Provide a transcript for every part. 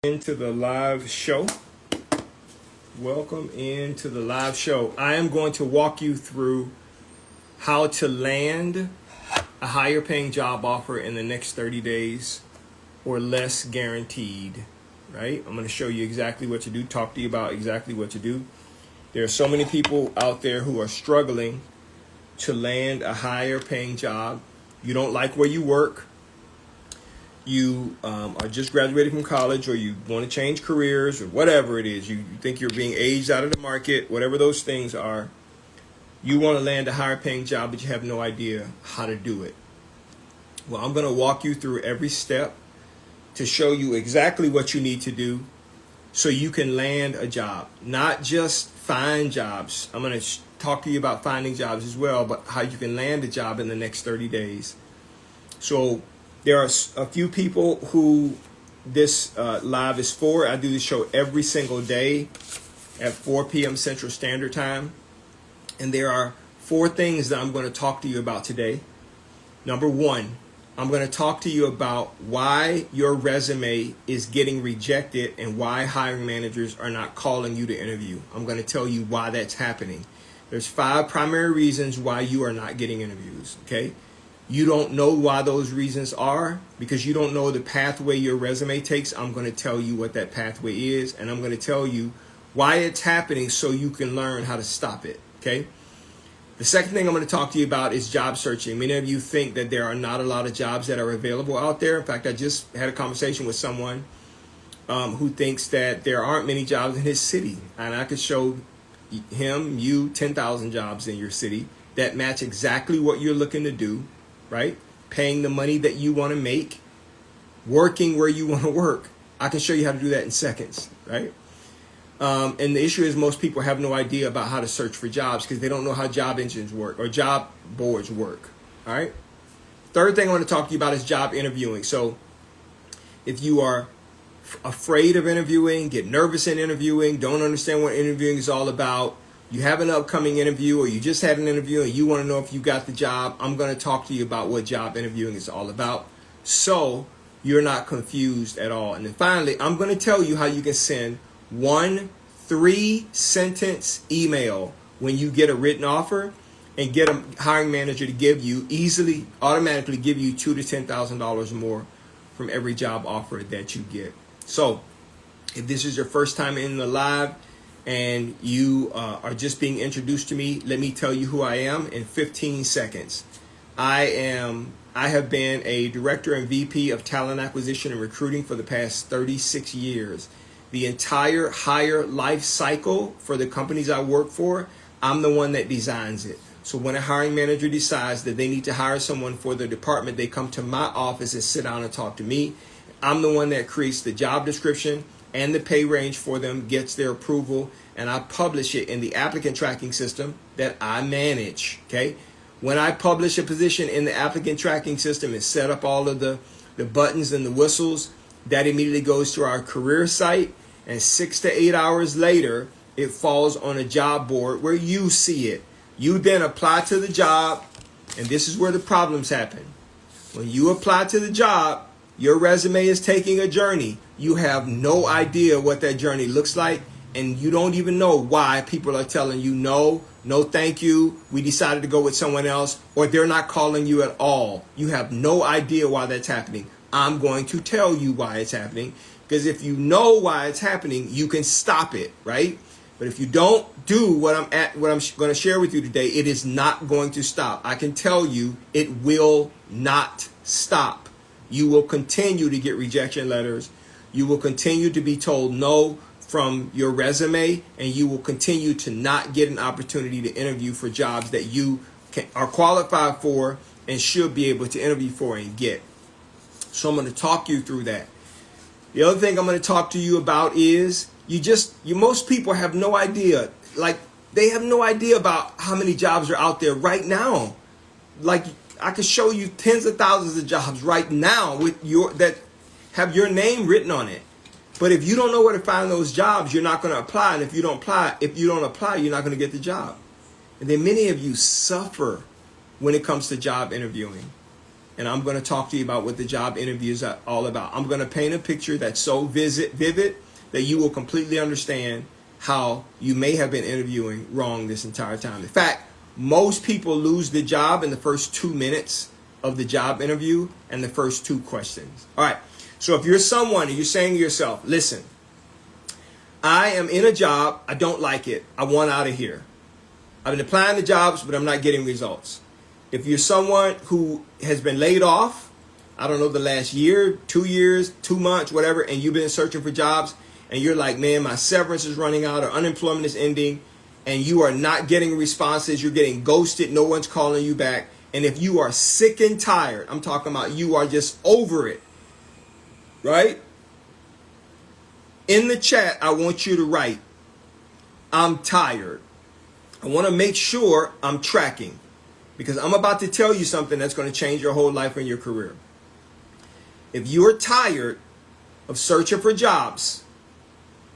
Into the live show. Welcome into the live show. I am going to walk you through how to land a higher paying job offer in the next 30 days or less guaranteed, right? I'm going to show you exactly what to do, talk to you about exactly what to do. There are so many people out there who are struggling to land a higher paying job. You don't like where you work. You are just graduated from college, or you want to change careers, or whatever it is. You think you're being aged out of the market, whatever those things are. You want to land a higher paying job, but you have no idea how to do it. Well, I'm going to walk you through every step to show you exactly what you need to do so you can land a job, not just find jobs. I'm going to talk to you about finding jobs as well, but how you can land a job in the next 30 days. So there are a few people who this live is for. I do this show every single day at 4 p.m. Central Standard Time. And there are 4 things that I'm going to talk to you about today. Number 1, I'm going to talk to you about why your resume is getting rejected and why hiring managers are not calling you to interview. I'm going to tell you why that's happening. There's 5 primary reasons why you are not getting interviews, okay? You don't know why those reasons are because you don't know the pathway your resume takes. I'm going to tell you what that pathway is, and I'm going to tell you why it's happening so you can learn how to stop it, okay? The second thing I'm going to talk to you about is job searching. Many of you think that there are not a lot of jobs that are available out there. In fact, I just had a conversation with someone who thinks that there aren't many jobs in his city, and I could show you 10,000 jobs in your city that match exactly what you're looking to do. Right? Paying the money that you want to make, working where you want to work. I can show you how to do that in seconds, right? And the issue is most people have no idea about how to search for jobs because they don't know how job engines work or job boards work, all right? Third thing I want to talk to you about is job interviewing. So if you are afraid of interviewing, get nervous in interviewing, don't understand what interviewing is all about, you have an upcoming interview or you just had an interview and you want to know if you got the job, I'm going to talk to you about what job interviewing is all about so you're not confused at all. And then finally, I'm going to tell you how you can send 1 3-sentence email when you get a written offer and get a hiring manager to give you automatically give you $2,000 to $10,000 more from every job offer that you get. So if this is your first time in the live, and you are just being introduced to me, let me tell you who I am in 15 seconds. I have been a director and VP of talent acquisition and recruiting for the past 36 years. The entire hire life cycle for the companies I work for, I'm the one that designs it. So when a hiring manager decides that they need to hire someone for their department, they come to my office and sit down and talk to me. I'm the one that creates the job description and the pay range for them, gets their approval, and I publish it in the applicant tracking system that I manage, okay? When I publish a position in the applicant tracking system and set up all of the buttons and the whistles, that immediately goes to our career site, and 6 to 8 hours later, it falls on a job board where you see it. You then apply to the job, and this is where the problems happen. When you apply to the job, your resume is taking a journey. You have no idea what that journey looks like, and you don't even know why people are telling you no thank you, we decided to go with someone else, or they're not calling you at all. You have no idea why that's happening. I'm going to tell you why it's happening, because if you know why it's happening, you can stop it, right? But if you don't do what I'm going to share with you today, it is not going to stop. I can tell you it will not stop. You will continue to get rejection letters. You will continue to be told no from your resume, and you will continue to not get an opportunity to interview for jobs that you are qualified for and should be able to interview for and get. So I'm going to talk you through that. The other thing I'm going to talk to you about is most people have no idea. Like, they have no idea about how many jobs are out there right now. Like, I could show you tens of thousands of jobs right now that have your name written on it. But if you don't know where to find those jobs, you're not going to apply. And if you don't apply, you're not going to get the job. And then many of you suffer when it comes to job interviewing. and I'm going to talk to you about what the job interview is all about. I'm going to paint a picture that's so vivid that you will completely understand how you may have been interviewing wrong this entire time. In fact, most people lose the job in the first 2 minutes of the job interview and the first 2 questions. All right. So if you're someone and you're saying to yourself, listen, I am in a job, I don't like it, I want out of here. I've been applying to jobs, but I'm not getting results. If you're someone who has been laid off, I don't know, the last year, 2 years, 2 months, whatever, and you've been searching for jobs, and you're like, man, my severance is running out or unemployment is ending, and you are not getting responses, you're getting ghosted, no one's calling you back. And if you are sick and tired, I'm talking about you are just over it, right? In the chat, I want you to write, I'm tired. I want to make sure I'm tracking, because I'm about to tell you something that's going to change your whole life and your career. If you're tired of searching for jobs,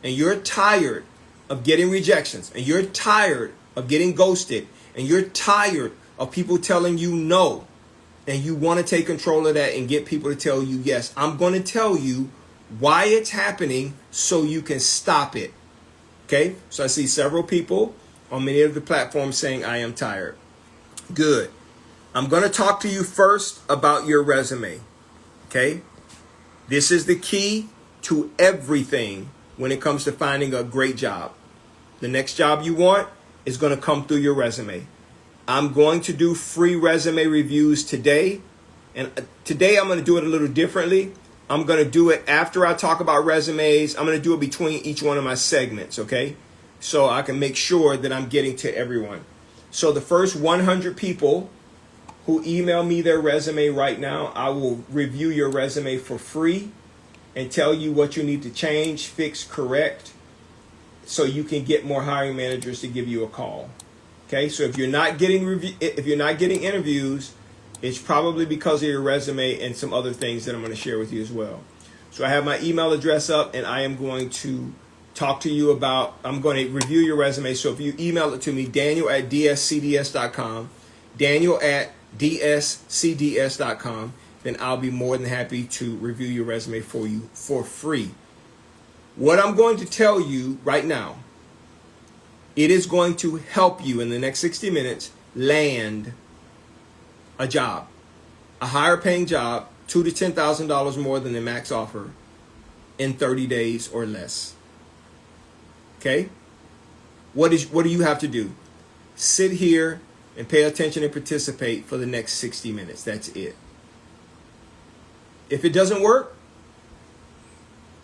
and you're tired of getting rejections, and you're tired of getting ghosted, and you're tired of people telling you no, and you want to take control of that and get people to tell you yes, I'm going to tell you why it's happening so you can stop it. Okay? So I see several people on many of the platforms saying, I am tired. Good. I'm going to talk to you first about your resume. Okay? This is the key to everything when it comes to finding a great job. The next job you want is going to come through your resume. I'm going to do free resume reviews today. And today I'm going to do it a little differently. I'm going to do it after I talk about resumes. I'm going to do it between each one of my segments, okay? So I can make sure that I'm getting to everyone. So the first 100 people who email me their resume right now, I will review your resume for free and tell you what you need to change, fix, correct, so you can get more hiring managers to give you a call. Okay, so if you're not getting interviews, it's probably because of your resume and some other things that I'm going to share with you as well. So I have my email address up, and I am going to talk to you about, I'm going to review your resume. So if you email it to me, daniel@dscds.com, daniel@dscds.com, then I'll be more than happy to review your resume for you for free. What I'm going to tell you right now, it is going to help you in the next 60 minutes land a job, a higher paying job, $2,000 to $10,000 more than the max offer in 30 days or less. Okay? What do you have to do? Sit here and pay attention and participate for the next 60 minutes. That's it. If it doesn't work,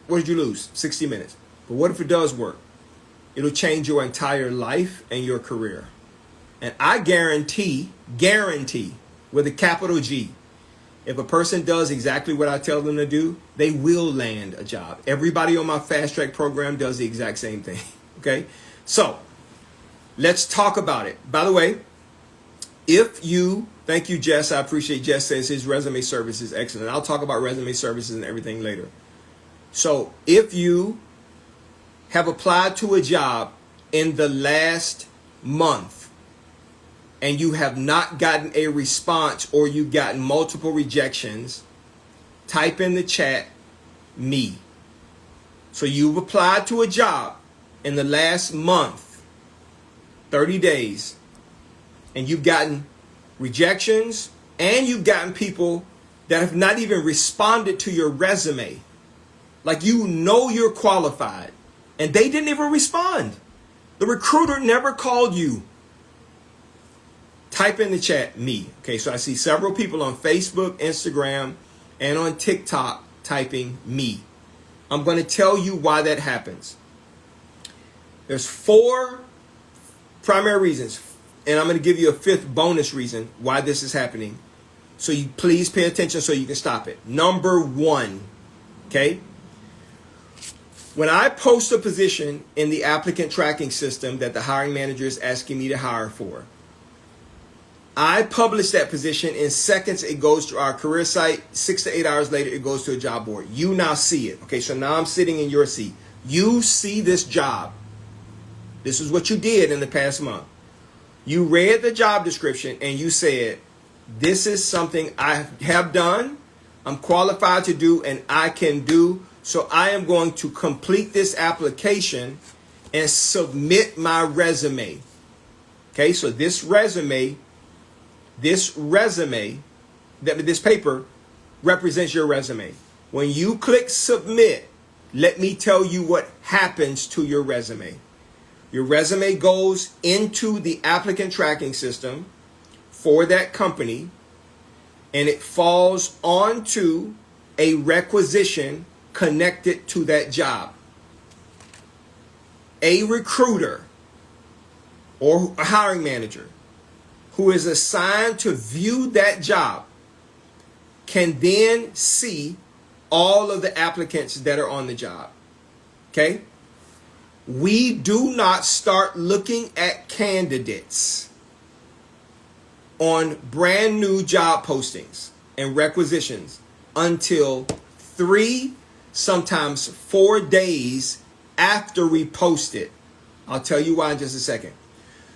what did you lose? 60 minutes. But what if it does work? It'll change your entire life and your career. And I guarantee, with a capital G, if a person does exactly what I tell them to do, they will land a job. Everybody on my fast track program does the exact same thing. Okay? So, let's talk about it. By the way, thank you, Jess. I appreciate Jess says his resume service is excellent. I'll talk about resume services and everything later. So, if you have applied to a job in the last month and you have not gotten a response, or you've gotten multiple rejections, type in the chat, me. So you've applied to a job in the last month, 30 days, and you've gotten rejections, and you've gotten people that have not even responded to your resume. Like, you know you're qualified, and they didn't even respond. The recruiter never called you. Type in the chat, me. Okay, so I see several people on Facebook, Instagram, and on TikTok typing me. I'm going to tell you why that happens. There's 4 primary reasons, and I'm going to give you a 5th bonus reason why this is happening. So you please pay attention so you can stop it. Number 1, okay? When I post a position in the applicant tracking system that the hiring manager is asking me to hire for, I publish that position. In seconds, it goes to our career site. 6 to 8 hours later, it goes to a job board. You now see it. Okay, so now I'm sitting in your seat. You see this job. This is what you did in the past month. You read the job description and you said, This is something I have done, I'm qualified to do, and I can do. So I am going to complete this application and submit my resume. Okay, so this paper represents your resume. When you click submit, let me tell you what happens to your resume. Your resume goes into the applicant tracking system for that company, and it falls onto a requisition connected to that job. A recruiter or a hiring manager who is assigned to view that job can then see all of the applicants that are on the job. Okay? We do not start looking at candidates on brand new job postings and requisitions until 3, sometimes 4 days after we post it. I'll tell you why in just a second.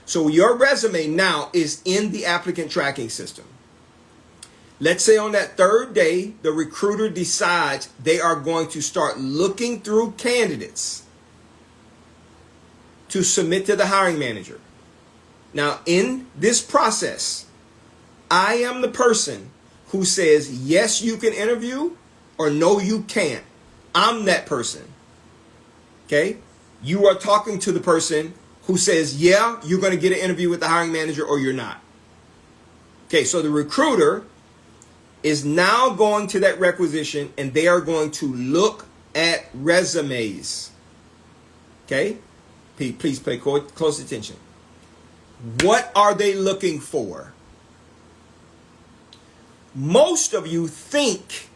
So your resume now is in the applicant tracking system. Let's say on that 3rd day, the recruiter decides they are going to start looking through candidates to submit to the hiring manager. Now, in this process, I am the person who says, yes, you can interview, or no, you can't. I'm that person. Okay? You are talking to the person who says, yeah, you're going to get an interview with the hiring manager, or you're not. Okay, so the recruiter is now going to that requisition, and they are going to look at resumes. Okay? Please pay close attention. What are they looking for? Most of you think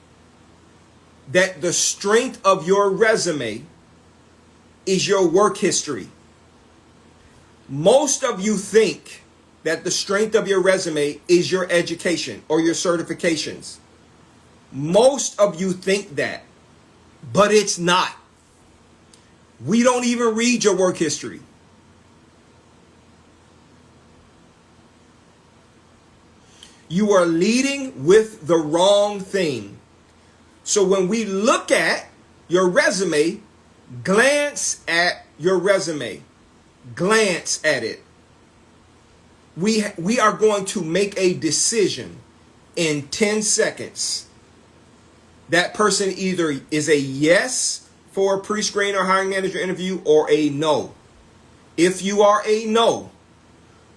that the strength of your resume is your work history. Most of you think that the strength of your resume is your education or your certifications. Most of you think that, but it's not. We don't even read your work history. You are leading with the wrong thing. So when we look at your resume, glance at your resume. Glance at it. We are going to make a decision in 10 seconds. That person either is a yes for a pre-screen or hiring manager interview or a no. If you are a no,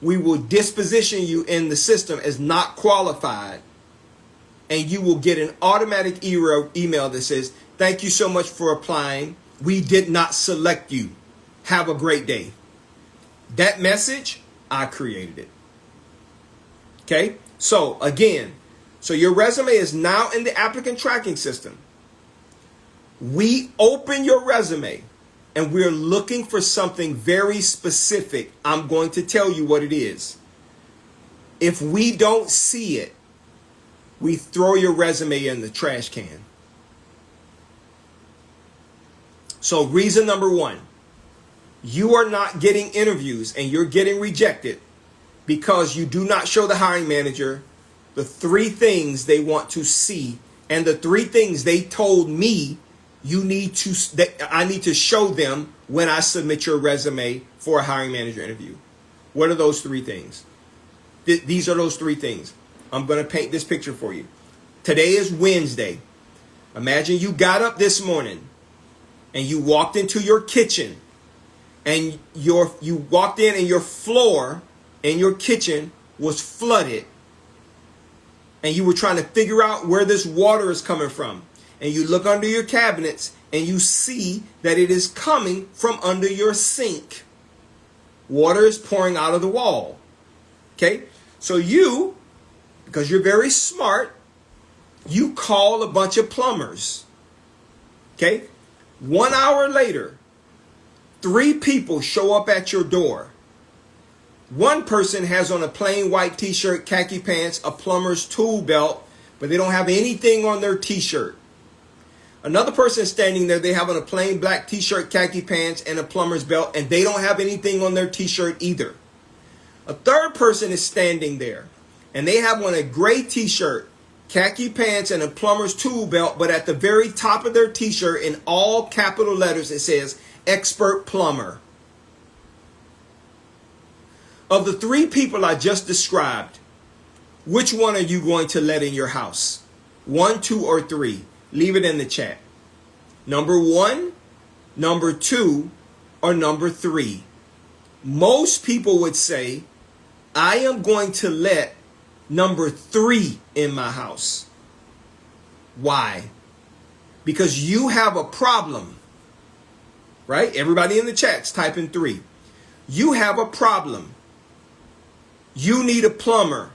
we will disposition you in the system as not qualified, and you will get an automatic email that says, thank you so much for applying. We did not select you. Have a great day. That message, I created it. Okay? So again, so your resume is now in the applicant tracking system. We open your resume and we're looking for something very specific. I'm going to tell you what it is. If we don't see it, we throw your resume in the trash can. So reason number 1, you are not getting interviews and you're getting rejected because you do not show the hiring manager the 3 things they want to see, and the 3 things they told me I need to show them when I submit your resume for a hiring manager interview. What are those 3 things? These are those 3 things. I'm going to paint this picture for you. Today is Wednesday. Imagine you got up this morning and you walked into your kitchen, and you walked in and your floor in your kitchen was flooded, and you were trying to figure out where this water is coming from. And you look under your cabinets and you see that it is coming from under your sink. Water is pouring out of the wall. Okay? So you, because you're very smart, you call a bunch of plumbers. Okay? 1 hour later, 3 people show up at your door. One person has on a plain white t-shirt, khaki pants, a plumber's tool belt, but they don't have anything on their t-shirt. Another person is standing there, they have on a plain black t-shirt, khaki pants, and a plumber's belt, and they don't have anything on their t-shirt either. A third person is standing there, and they have on a gray t-shirt, khaki pants, and a plumber's tool belt, but at the very top of their t-shirt in all capital letters it says expert plumber. Of the three people I just described, which one are you going to let in your house? 1, 2, or 3? Leave it in the chat. Number 1, number 2, or number 3? Most people would say, I am going to let number 3 in my house. Why? Because you have a problem. Right? Everybody in the chat's typing 3. You have a problem. You need a plumber.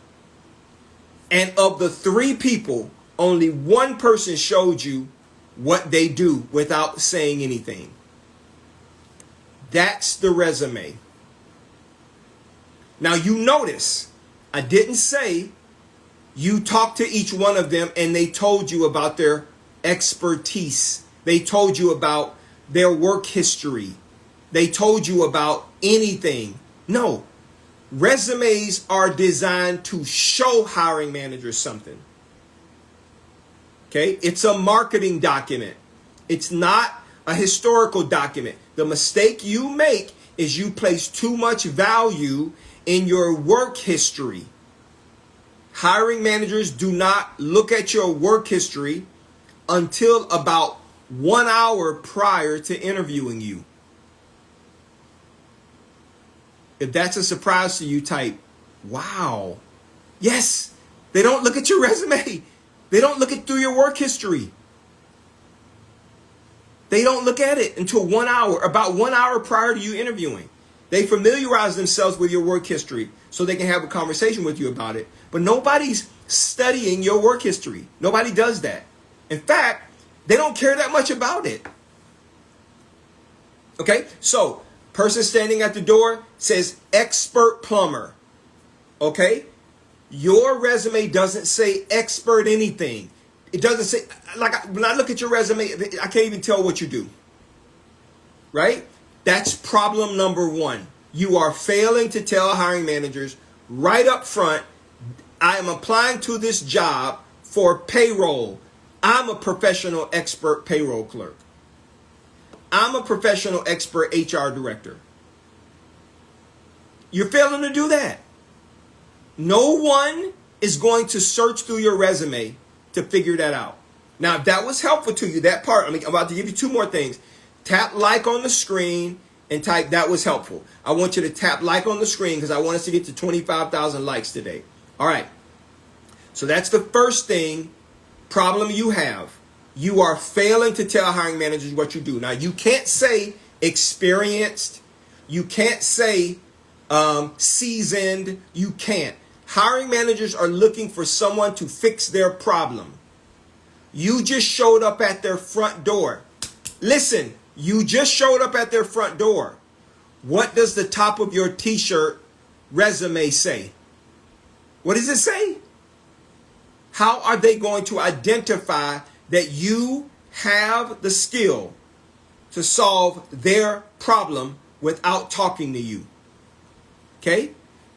And of the 3 people, only 1 person showed you what they do without saying anything. That's the resume. Now you notice, I didn't say you talked to each one of them and they told you about their expertise. They told you about their work history. They told you about anything. No. Resumes are designed to show hiring managers something. Okay? It's a marketing document. It's not a historical document. The mistake you make is you place too much value in your work history. Hiring managers do not look at your work history until about 1 hour prior to interviewing you. If that's a surprise to you, type, wow. Yes, they don't look at your resume. They don't look through your work history. They don't look at it until 1 hour, about 1 hour prior to you interviewing. They familiarize themselves with your work history so they can have a conversation with you about it. But nobody's studying your work history. Nobody does that. In fact, they don't care that much about it. Okay, so person standing at the door says expert plumber. Okay, your resume doesn't say expert anything. It doesn't say, like when I look at your resume, I can't even tell what you do. Right? That's problem number 1. You are failing to tell hiring managers right up front, I am applying to this job for payroll. I'm a professional expert payroll clerk. I'm a professional expert HR director. You're failing to do that. No one is going to search through your resume to figure that out. Now, if that was helpful to you, that part, I'm about to give you 2 more things. Tap like on the screen and type that was helpful. I want you to tap like on the screen because I want us to get to 25,000 likes today. All right. So that's the first thing, problem you have. You are failing to tell hiring managers what you do. Now, you can't say experienced. You can't say seasoned. You can't. Hiring managers are looking for someone to fix their problem. You just showed up at their front door. Listen, you just showed up at their front door. What does the top of your t-shirt resume say? What does it say? How are they going to identify that you have the skill to solve their problem without talking to you? Okay?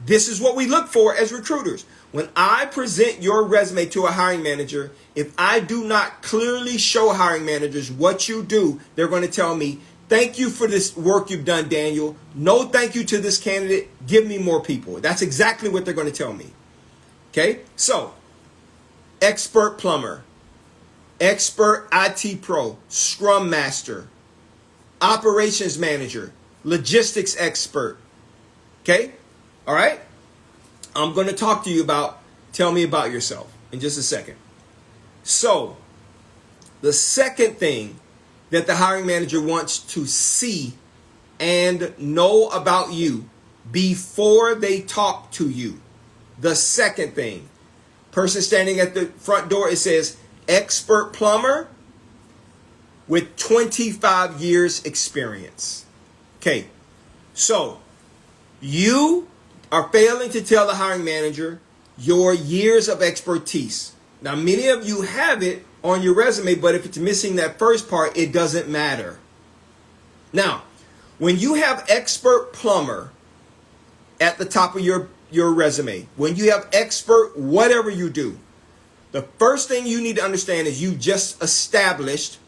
This is what we look for as recruiters. When I present your resume to a hiring manager, if I do not clearly show hiring managers what you do, they're going to tell me, thank you for this work you've done, Daniel. No thank you to this candidate. Give me more people. That's exactly what they're going to tell me. Okay? So, expert plumber, expert IT pro, scrum master, operations manager, logistics expert. Okay? All right? I'm going to talk to you about, tell me about yourself in just a second. So, the second thing that the hiring manager wants to see and know about you before they talk to you. The second thing, person standing at the front door, it says expert plumber with 25 years experience. Okay, so you are failing to tell the hiring manager your years of expertise. Now, many of you have it on your resume, but if it's missing that first part, it doesn't matter. Now, when you have expert plumber at the top of your your resume, when you have expert, whatever you do, the first thing you need to understand is you just established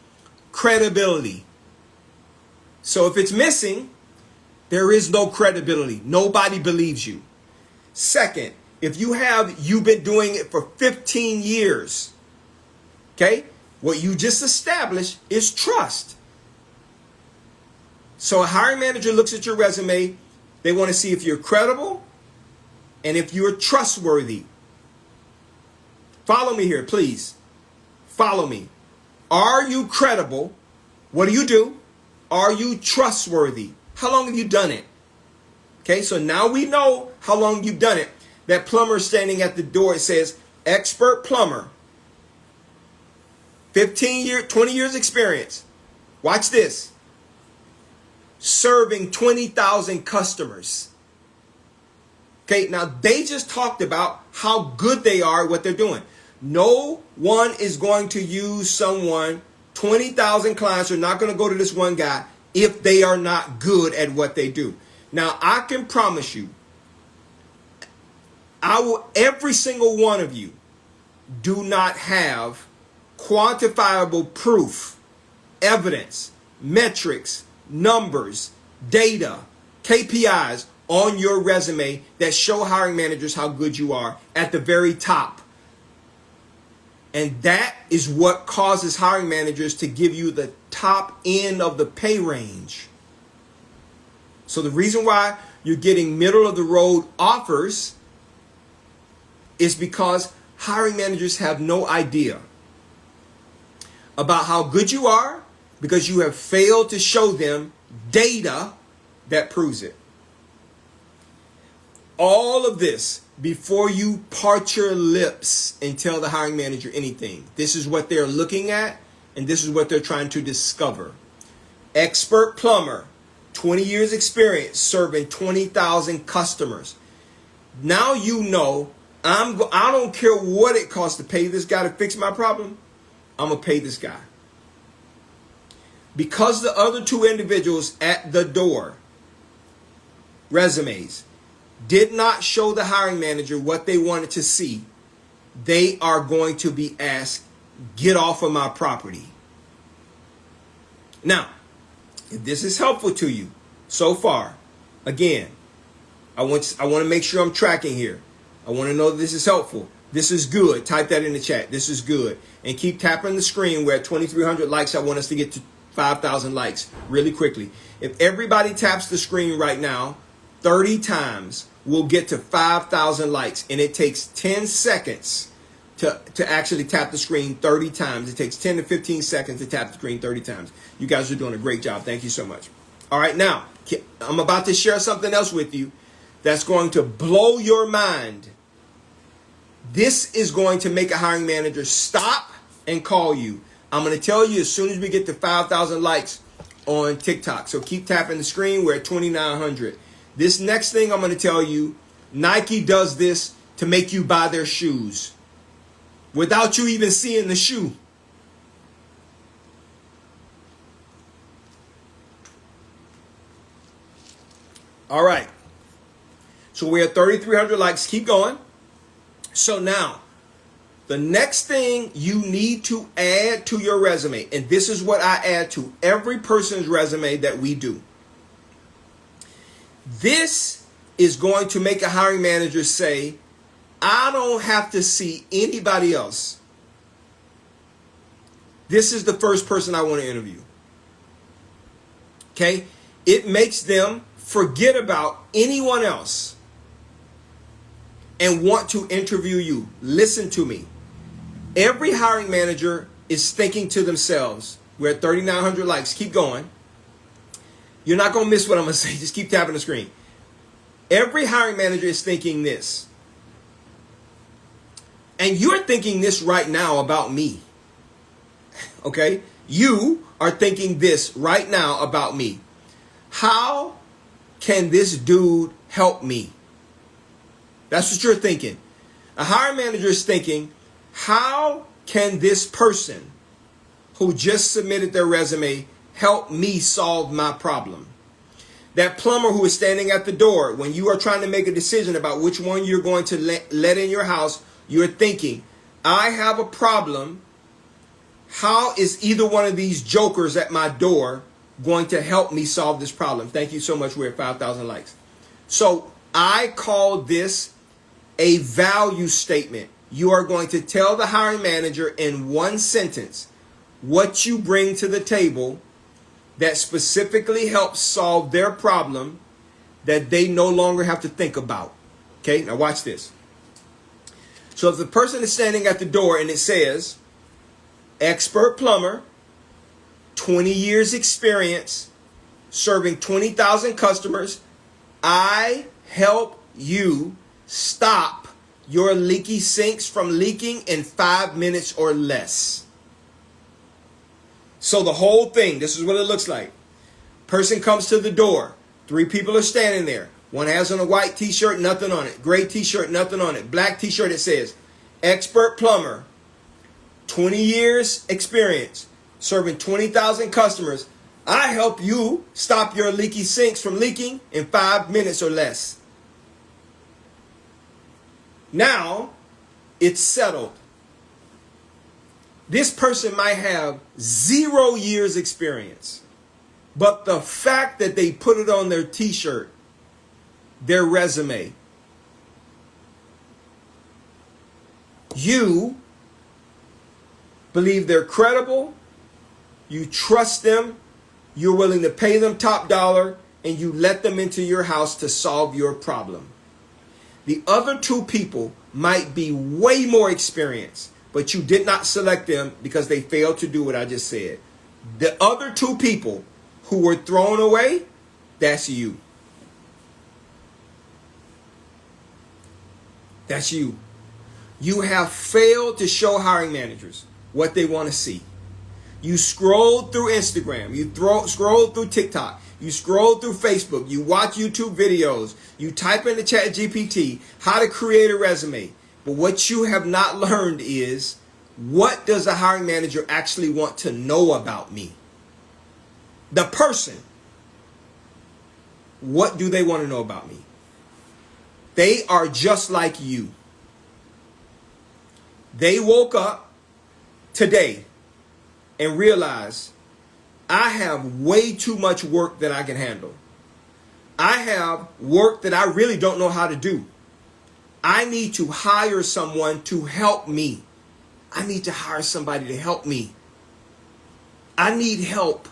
credibility. So if it's missing, there is no credibility. Nobody believes you. Second, if you've been doing it for 15 years, okay, what you just established is trust. So a hiring manager looks at your resume. They want to see if you're credible and if you're trustworthy. Follow me here, please. Follow me. Are you credible? What do? Are you trustworthy? How long have you done it? Okay, so now we know how long you've done it. That plumber standing at the door, it says, expert plumber. 20 years experience. Watch this. Serving 20,000 customers. Okay, now they just talked about how good they are at what they're doing. No one is going to use someone, 20,000 clients are not going to go to this one guy if they are not good at what they do. Now, I can promise you, every single one of you do not have quantifiable proof, evidence, metrics, numbers, data, KPIs on your resume that show hiring managers how good you are at the very top. And that is what causes hiring managers to give you the top end of the pay range. So the reason why you're getting middle of the road offers is because hiring managers have no idea about how good you are because you have failed to show them data that proves it. All of this before you part your lips and tell the hiring manager anything. This is what they're looking at, and this is what they're trying to discover. Expert plumber, 20 years experience, serving 20,000 customers. Now you know I don't care what it costs to pay this guy to fix my problem. I'm going to pay this guy. Because the other two individuals at the door, resumes, did not show the hiring manager what they wanted to see, they are going to be asked, get off of my property. Now, if this is helpful to you so far, again, I want to make sure I'm tracking here. I want to know that this is helpful. This is good. Type that in the chat. This is good. And keep tapping the screen. We're at 2,300 likes. I want us to get to 5,000 likes really quickly. If everybody taps the screen right now, 30 times, we'll get to 5,000 likes. And it takes 10 seconds to actually tap the screen 30 times. It takes 10 to 15 seconds to tap the screen 30 times. You guys are doing a great job. Thank you so much. All right, now, I'm about to share something else with you that's going to blow your mind. This is going to make a hiring manager stop and call you. I'm going to tell you as soon as we get to 5,000 likes on TikTok. So keep tapping the screen. We're at 2,900. This next thing I'm going to tell you, Nike does this to make you buy their shoes without you even seeing the shoe. All right. So we're at 3,300 likes. Keep going. So now, the next thing you need to add to your resume, and this is what I add to every person's resume that we do. This is going to make a hiring manager say, I don't have to see anybody else. This is the first person I want to interview. Okay? It makes them forget about anyone else and want to interview you. Listen to me. Every hiring manager is thinking to themselves, we're at 3,900 likes. Keep going. You're not going to miss what I'm going to say. Just keep tapping the screen. Every hiring manager is thinking this. And you're thinking this right now about me. Okay? You are thinking this right now about me. How can this dude help me? That's what you're thinking. A hiring manager is thinking, how can this person who just submitted their resume help me solve my problem? That plumber who is standing at the door, when you are trying to make a decision about which one you're going to let in your house, you're thinking, I have a problem. How is either one of these jokers at my door going to help me solve this problem? Thank you so much. We're at 5,000 likes. So I call this a value statement. You are going to tell the hiring manager in one sentence what you bring to the table that specifically helps solve their problem that they no longer have to think about. Okay, now watch this. So if the person is standing at the door and it says, expert plumber, 20 years experience, serving 20,000 customers, I help you stop your leaky sinks from leaking in 5 minutes or less. So the whole thing, this is what it looks like. Person comes to the door. 3 people are standing there. One has on a white t-shirt, nothing on it. Gray t-shirt, nothing on it. Black t-shirt, it says, expert plumber, 20 years experience, serving 20,000 customers. I help you stop your leaky sinks from leaking in 5 minutes or less. Now, it's settled. This person might have 0 years experience, but the fact that they put it on their t-shirt, their resume, you believe they're credible, you trust them, you're willing to pay them top dollar, and you let them into your house to solve your problem. The other 2 people might be way more experienced, but you did not select them because they failed to do what I just said. The other 2 people who were thrown away, that's you. That's you. You have failed to show hiring managers what they want to see. You scroll through Instagram, you scroll through TikTok, you scroll through Facebook, you watch YouTube videos, you type into ChatGPT how to create a resume. But what you have not learned is, what does a hiring manager actually want to know about me? The person. What do they want to know about me? They are just like you. They woke up today and realized, I have way too much work that I can handle. I have work that I really don't know how to do. I need to hire someone to help me. I need to hire somebody to help me. I need help.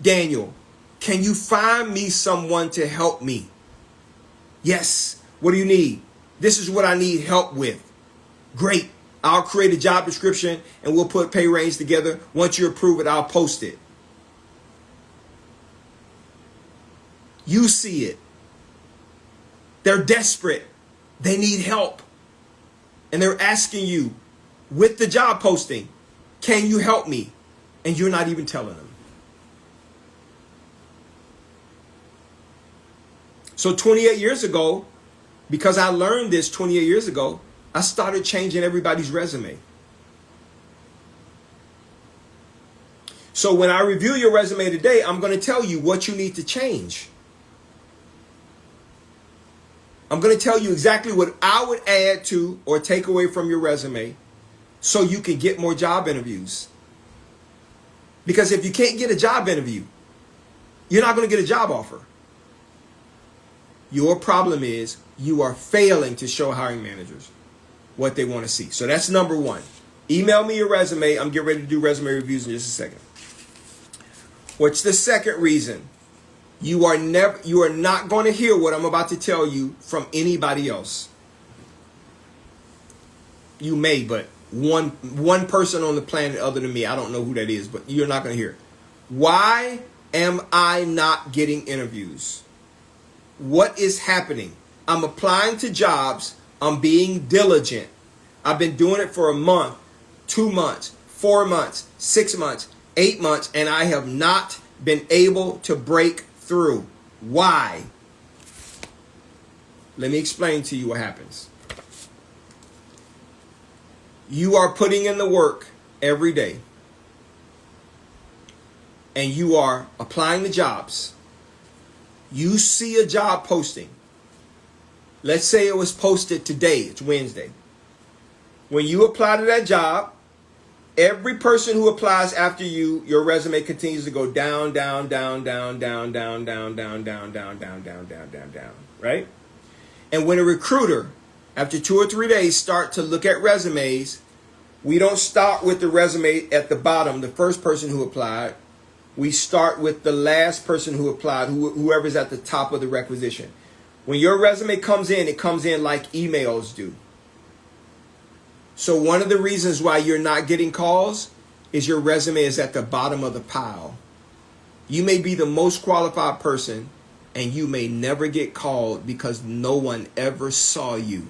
Daniel, can you find me someone to help me? Yes. What do you need? This is what I need help with. Great. I'll create a job description and we'll put pay range together. Once you approve it, I'll post it. You see it. They're desperate. They need help. And they're asking you with the job posting, can you help me? And you're not even telling them. So 28 years ago, because I learned this 28 years ago, I started changing everybody's resume. So when I review your resume today, I'm going to tell you what you need to change. I'm going to tell you exactly what I would add to or take away from your resume so you can get more job interviews. Because if you can't get a job interview, you're not going to get a job offer. Your problem is you are failing to show hiring managers what they want to see. So that's number 1. Email me your resume. I'm getting ready to do resume reviews in just a second. What's the second reason? You are not going to hear what I'm about to tell you from anybody else. You may, but one person on the planet other than me, I don't know who that is, but you're not going to hear it. Why am I not getting interviews? What is happening? I'm applying to jobs. I'm being diligent. I've been doing it for a month, 2 months, 4 months, 6 months, 8 months, and I have not been able to break through. Why? Let me explain to you what happens. You are putting in the work every day, and you are applying to jobs. You see a job posting. Let's say it was posted today. It's Wednesday. When you apply to that job, every person who applies after you, your resume continues to go down, down, down, down, down, down, down, down, down, down, down, down, down, down, down, right? And when a recruiter, after 2 or 3 days, start to look at resumes, we don't start with the resume at the bottom, the first person who applied. We start with the last person who applied, whoever's at the top of the requisition. When your resume comes in, it comes in like emails do. So one of the reasons why you're not getting calls is your resume is at the bottom of the pile. You may be the most qualified person and you may never get called because no one ever saw you.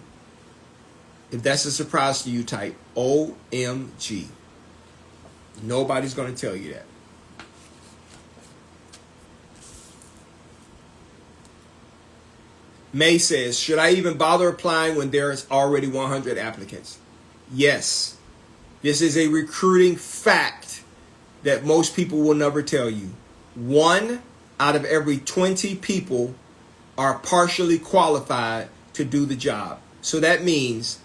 If that's a surprise to you, type OMG. Nobody's going to tell you that. May says, should I even bother applying when there's already 100 applicants? Yes. This is a recruiting fact that most people will never tell you. 1 out of every 20 people are partially qualified to do the job. So that means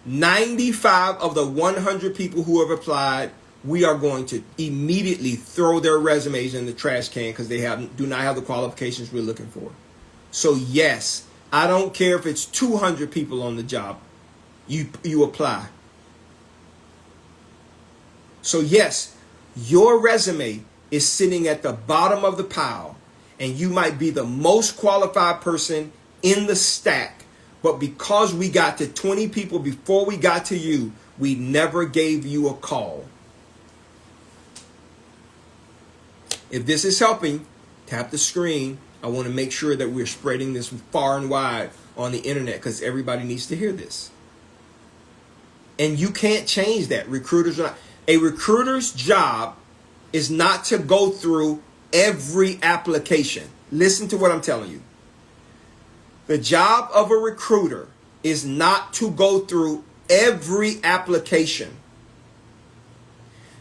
95 of the 100 people who have applied, we are going to immediately throw their resumes in the trash can because they do not have the qualifications we're looking for. So yes, I don't care if it's 200 people on the job, you apply. So yes, your resume is sitting at the bottom of the pile and you might be the most qualified person in the stack. But because we got to 20 people before we got to you, we never gave you a call. If this is helping, tap the screen. I want to make sure that we're spreading this far and wide on the internet because everybody needs to hear this. And you can't change that. A recruiter's job is not to go through every application. Listen to what I'm telling you. The job of a recruiter is not to go through every application.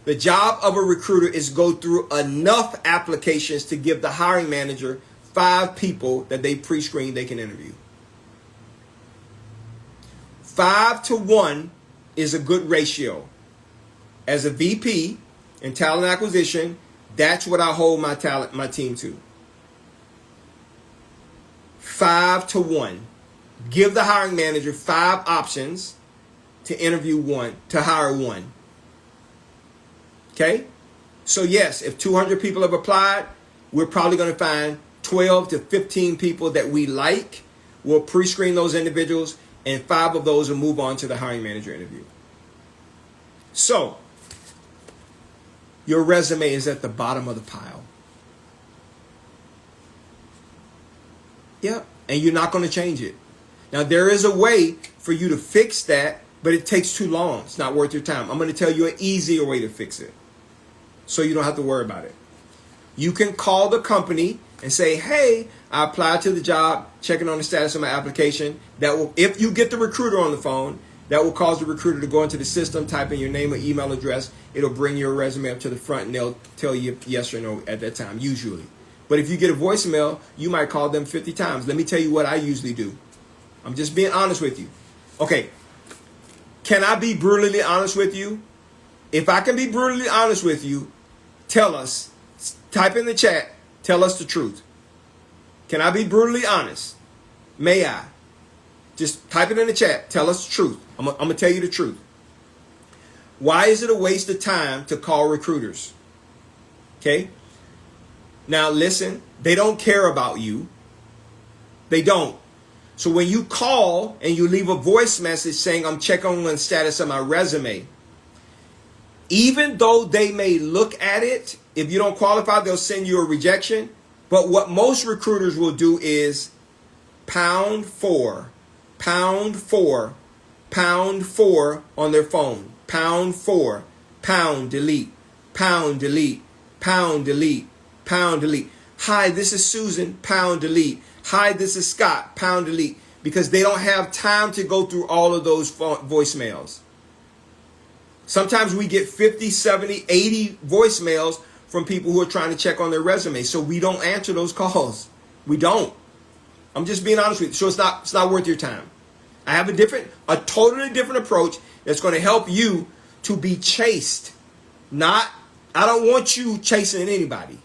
The job of a recruiter is go through enough applications to give the hiring manager 5 people that they pre-screen they can interview. 5 to 1 is a good ratio. As a VP in talent acquisition, that's what I hold my team to. 5 to 1. Give the hiring manager 5 options to interview 1, to hire 1. Okay? So yes, if 200 people have applied, we're probably going to find 12 to 15 people that we like. We'll pre-screen those individuals and 5 of those will move on to the hiring manager interview. So, your resume is at the bottom of the pile. Yep, and you're not going to change it. Now, there is a way for you to fix that, but it takes too long. It's not worth your time. I'm going to tell you an easier way to fix it so you don't have to worry about it. You can call the company and say, hey, I applied to the job, checking on the status of my application. That will, if you get the recruiter on the phone, that will cause the recruiter to go into the system, type in your name or email address. It'll bring your resume up to the front and they'll tell you yes or no at that time, usually. But if you get a voicemail, you might call them 50 times. Let me tell you what I usually do. I'm just being honest with you. Okay, can I be brutally honest with you? If I can be brutally honest with you, tell us. Type in the chat, tell us the truth. Can I be brutally honest? May I? Just type it in the chat. Tell us the truth. I'm going to tell you the truth. Why is it a waste of time to call recruiters? Okay? Now listen, they don't care about you. They don't. So when you call and you leave a voice message saying, I'm checking on the status of my resume, even though they may look at it, if you don't qualify, they'll send you a rejection. But what most recruiters will do is pound 4 on their phone. Pound 4, pound delete, pound delete, pound delete, pound delete. Hi, this is Susan, pound delete. Hi, this is Scott, pound delete. Because they don't have time to go through all of those voicemails. Sometimes we get 50, 70, 80 voicemails from people who are trying to check on their resume. So we don't answer those calls. We don't. I'm just being honest with you. So it's not worth your time. I have a totally different approach that's going to help you to be chased. I don't want you chasing anybody.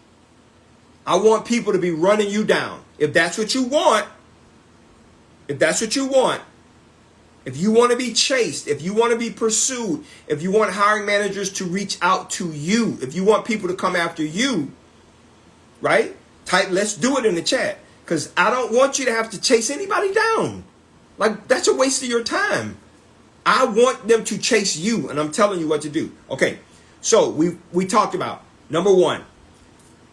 I want people to be running you down. If that's what you want, if you want to be chased, if you want to be pursued, if you want hiring managers to reach out to you, if you want people to come after you, right? Type, let's do it in the chat. Because I don't want you to have to chase anybody down. Like, that's a waste of your time. I want them to chase you, and I'm telling you what to do. Okay, so we talked about, number one,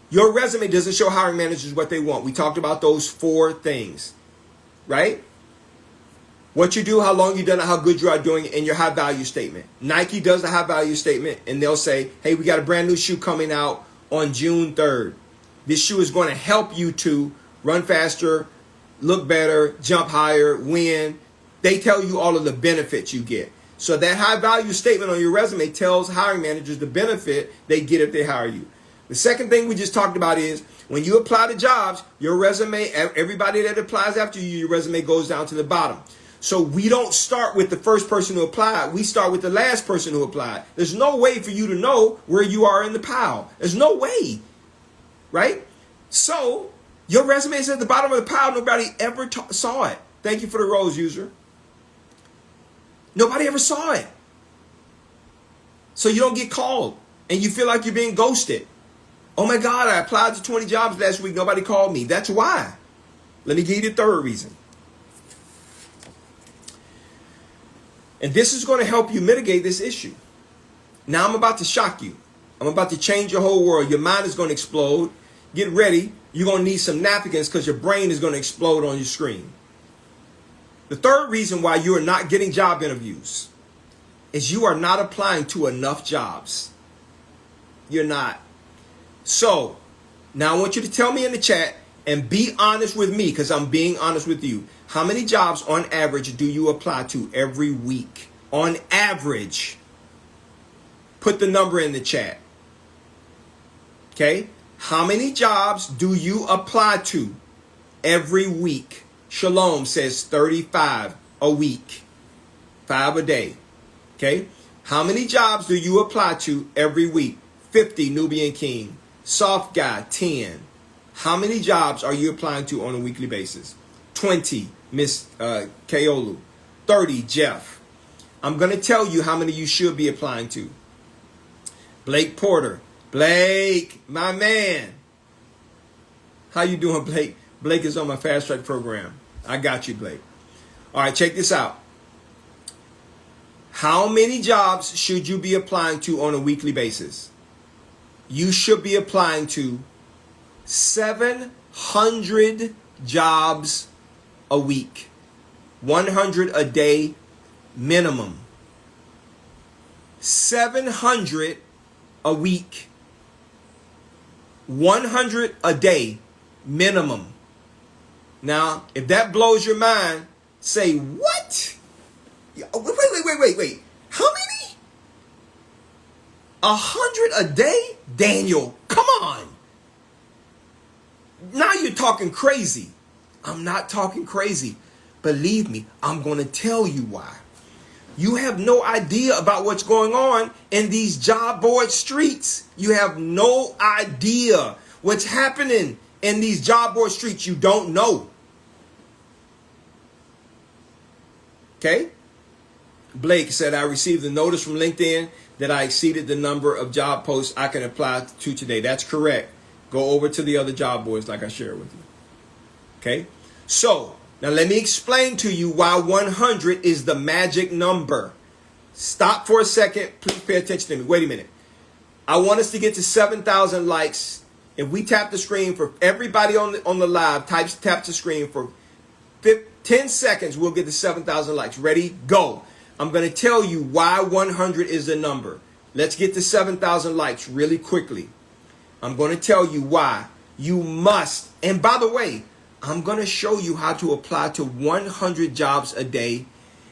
your resume doesn't show hiring managers what they want. We talked about those 4 things, right? What you do, how long you've done it, how good you are doing it, and your high value statement. Nike does the high value statement, and they'll say, hey, we got a brand new shoe coming out on June 3rd. This shoe is going to help you to run faster, look better, jump higher, win. They tell you all of the benefits you get. So that high value statement on your resume tells hiring managers the benefit they get if they hire you. The second thing we just talked about is when you apply to jobs, your resume, everybody that applies after you, your resume goes down to the bottom. So we don't start with the first person who applied. We start with the last person who applied. There's no way for you to know where you are in the pile. There's no way, right? So your resume is at the bottom of the pile. Nobody ever saw it. Thank you for the rose, user. Nobody ever saw it. So you don't get called and you feel like you're being ghosted. Oh my God, I applied to 20 jobs last week. Nobody called me. That's why. Let me give you the third reason. And this is going to help you mitigate this issue. Now I'm about to shock you. I'm about to change your whole world. Your mind is going to explode. Get ready. You're going to need some napkins because your brain is going to explode on your screen. The third reason why you are not getting job interviews is you are not applying to enough jobs. You're not. So now I want you to tell me in the chat and be honest with me because I'm being honest with you. How many jobs on average do you apply to every week? On average. Put the number in the chat. Okay? How many jobs do you apply to every week? Shalom says 35 a week. 5 a day. Okay? How many jobs do you apply to every week? 50, Nubian King. Soft Guy, 10. How many jobs are you applying to on a weekly basis? 20, Miss Kaolu. 30, Jeff. I'm going to tell you how many you should be applying to. Blake Porter. Blake, my man. How you doing, Blake? Blake is on my fast track program. I got you, Blake. All right, check this out. How many jobs should you be applying to on a weekly basis? You should be applying to 700 jobs a week. 100 a day minimum. 700 a week. 100 a day minimum. Now, if that blows your mind, say, what? Wait. How many? 100 a day? Daniel, come on. Now you're talking crazy. I'm not talking crazy. Believe me, I'm going to tell you why. You have no idea about what's going on in these job board streets. You have no idea what's happening in these job board streets. You don't know. Okay? Blake said, I received a notice from LinkedIn that I exceeded the number of job posts I can apply to today. That's correct. Go over to the other job boards like I shared with you. Okay? So, now let me explain to you why 100 is the magic number. Stop for a second. Please pay attention to me. Wait a minute. I want us to get to 7,000 likes. If we tap the screen for everybody on the live, tap the screen for 10 seconds, we'll get to 7,000 likes. Ready? Go. I'm going to tell you why 100 is the number. Let's get to 7,000 likes really quickly. I'm going to tell you why. You must. And by the way, I'm going to show you how to apply to 100 jobs a day.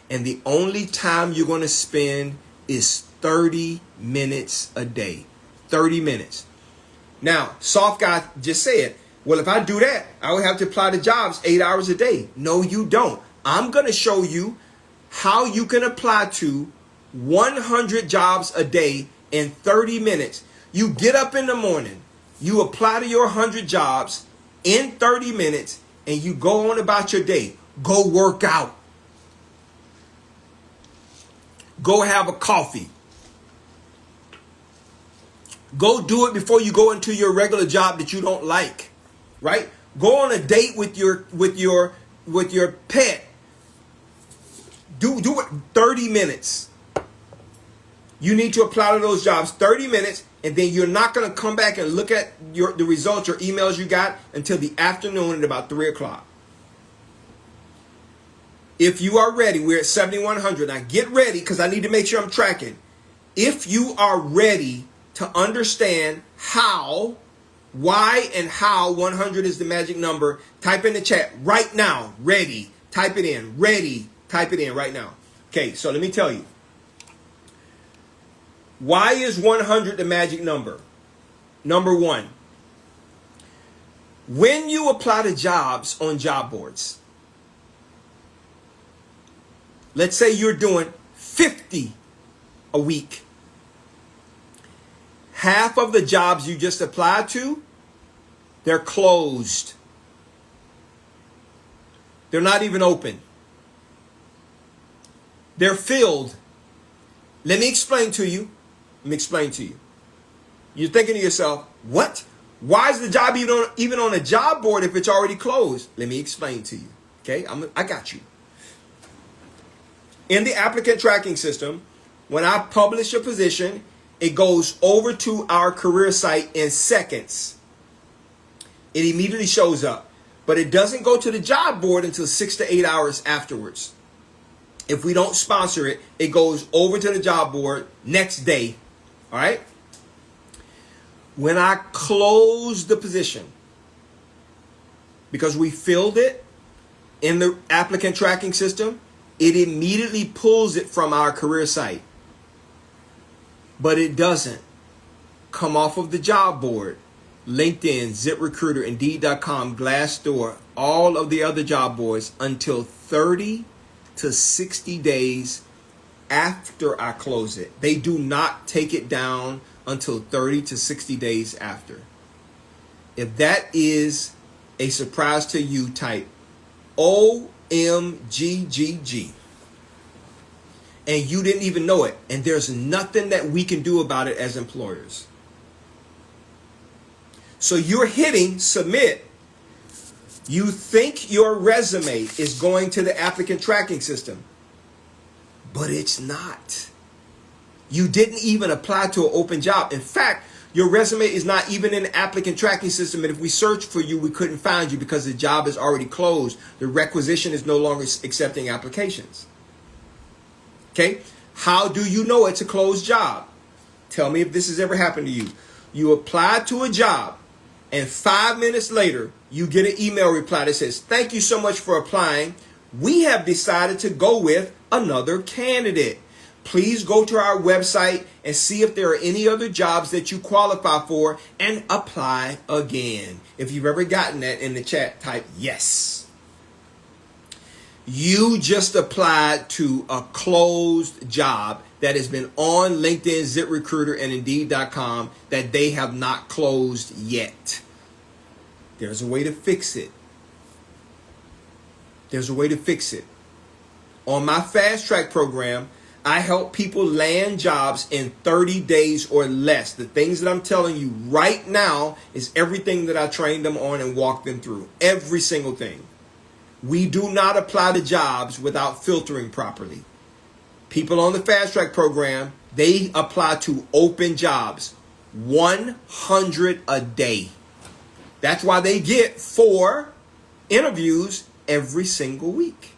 And the only time you're going to spend is 30 minutes a day. 30 minutes. Now, Soft Guy just said, Well, if I do that, I would have to apply to jobs 8 hours a day. No, you don't. I'm going to show you how you can apply to 100 jobs a day in 30 minutes. You get up in the morning, you apply to your 100 jobs in 30 minutes, and you go on about your day. Go work out. Go have a coffee. Go do it before you go into your regular job that you don't like, right? Go on a date with your pet. Do it 30 minutes. You need to apply to those jobs 30 minutes, and then you're not going to come back and look at the results or emails you got until the afternoon at about 3 o'clock. If you are ready, we're at 7,100. Now get ready, because I need to make sure I'm tracking. If you are ready to understand why and how 100 is the magic number, type in the chat right now. Ready. Type it in. Ready. Type it in right now. Okay, so let me tell you. Why is 100 the magic number? Number one, when you apply to jobs on job boards, let's say you're doing 50 a week. Half of the jobs you just applied to, they're closed. They're not even open. They're filled. Let me explain to you. You're thinking to yourself, what? Why is the job even on a job board if it's already closed? Let me explain to you. Okay, I got you. In the applicant tracking system, when I publish a position, it goes over to our career site in seconds. It immediately shows up, but it doesn't go to the job board until 6 to 8 hours afterwards. If we don't sponsor it, it goes over to the job board next day. All right? When I close the position, because we filled it in the applicant tracking system, it immediately pulls it from our career site. But it doesn't come off of the job board. LinkedIn, ZipRecruiter, Indeed.com, Glassdoor, all of the other job boards until 30 to 60 days after I close it. They do not take it down until 30 to 60 days after. If that is a surprise to you, type OMGGG. And you didn't even know it. And there's nothing that we can do about it as employers. So you're hitting submit. You think your resume is going to the applicant tracking system, but it's not. You didn't even apply to an open job. In fact, your resume is not even in the applicant tracking system. And if we searched for you, we couldn't find you because the job is already closed. The requisition is no longer accepting applications. Okay? How do you know it's a closed job? Tell me if this has ever happened to you. You apply to a job, and 5 minutes later, you get an email reply that says, "Thank you so much for applying. We have decided to go with another candidate. Please go to our website and see if there are any other jobs that you qualify for and apply again." If you've ever gotten that in the chat, type yes. You just applied to a closed job that has been on LinkedIn, ZipRecruiter, and Indeed.com that they have not closed yet. There's a way to fix it. There's a way to fix it. On my Fast Track program, I help people land jobs in 30 days or less. The things that I'm telling you right now is everything that I trained them on and walked them through. Every single thing. We do not apply to jobs without filtering properly. People on the Fast Track program, they apply to open jobs, 100 a day. That's why they get 4 interviews every single week.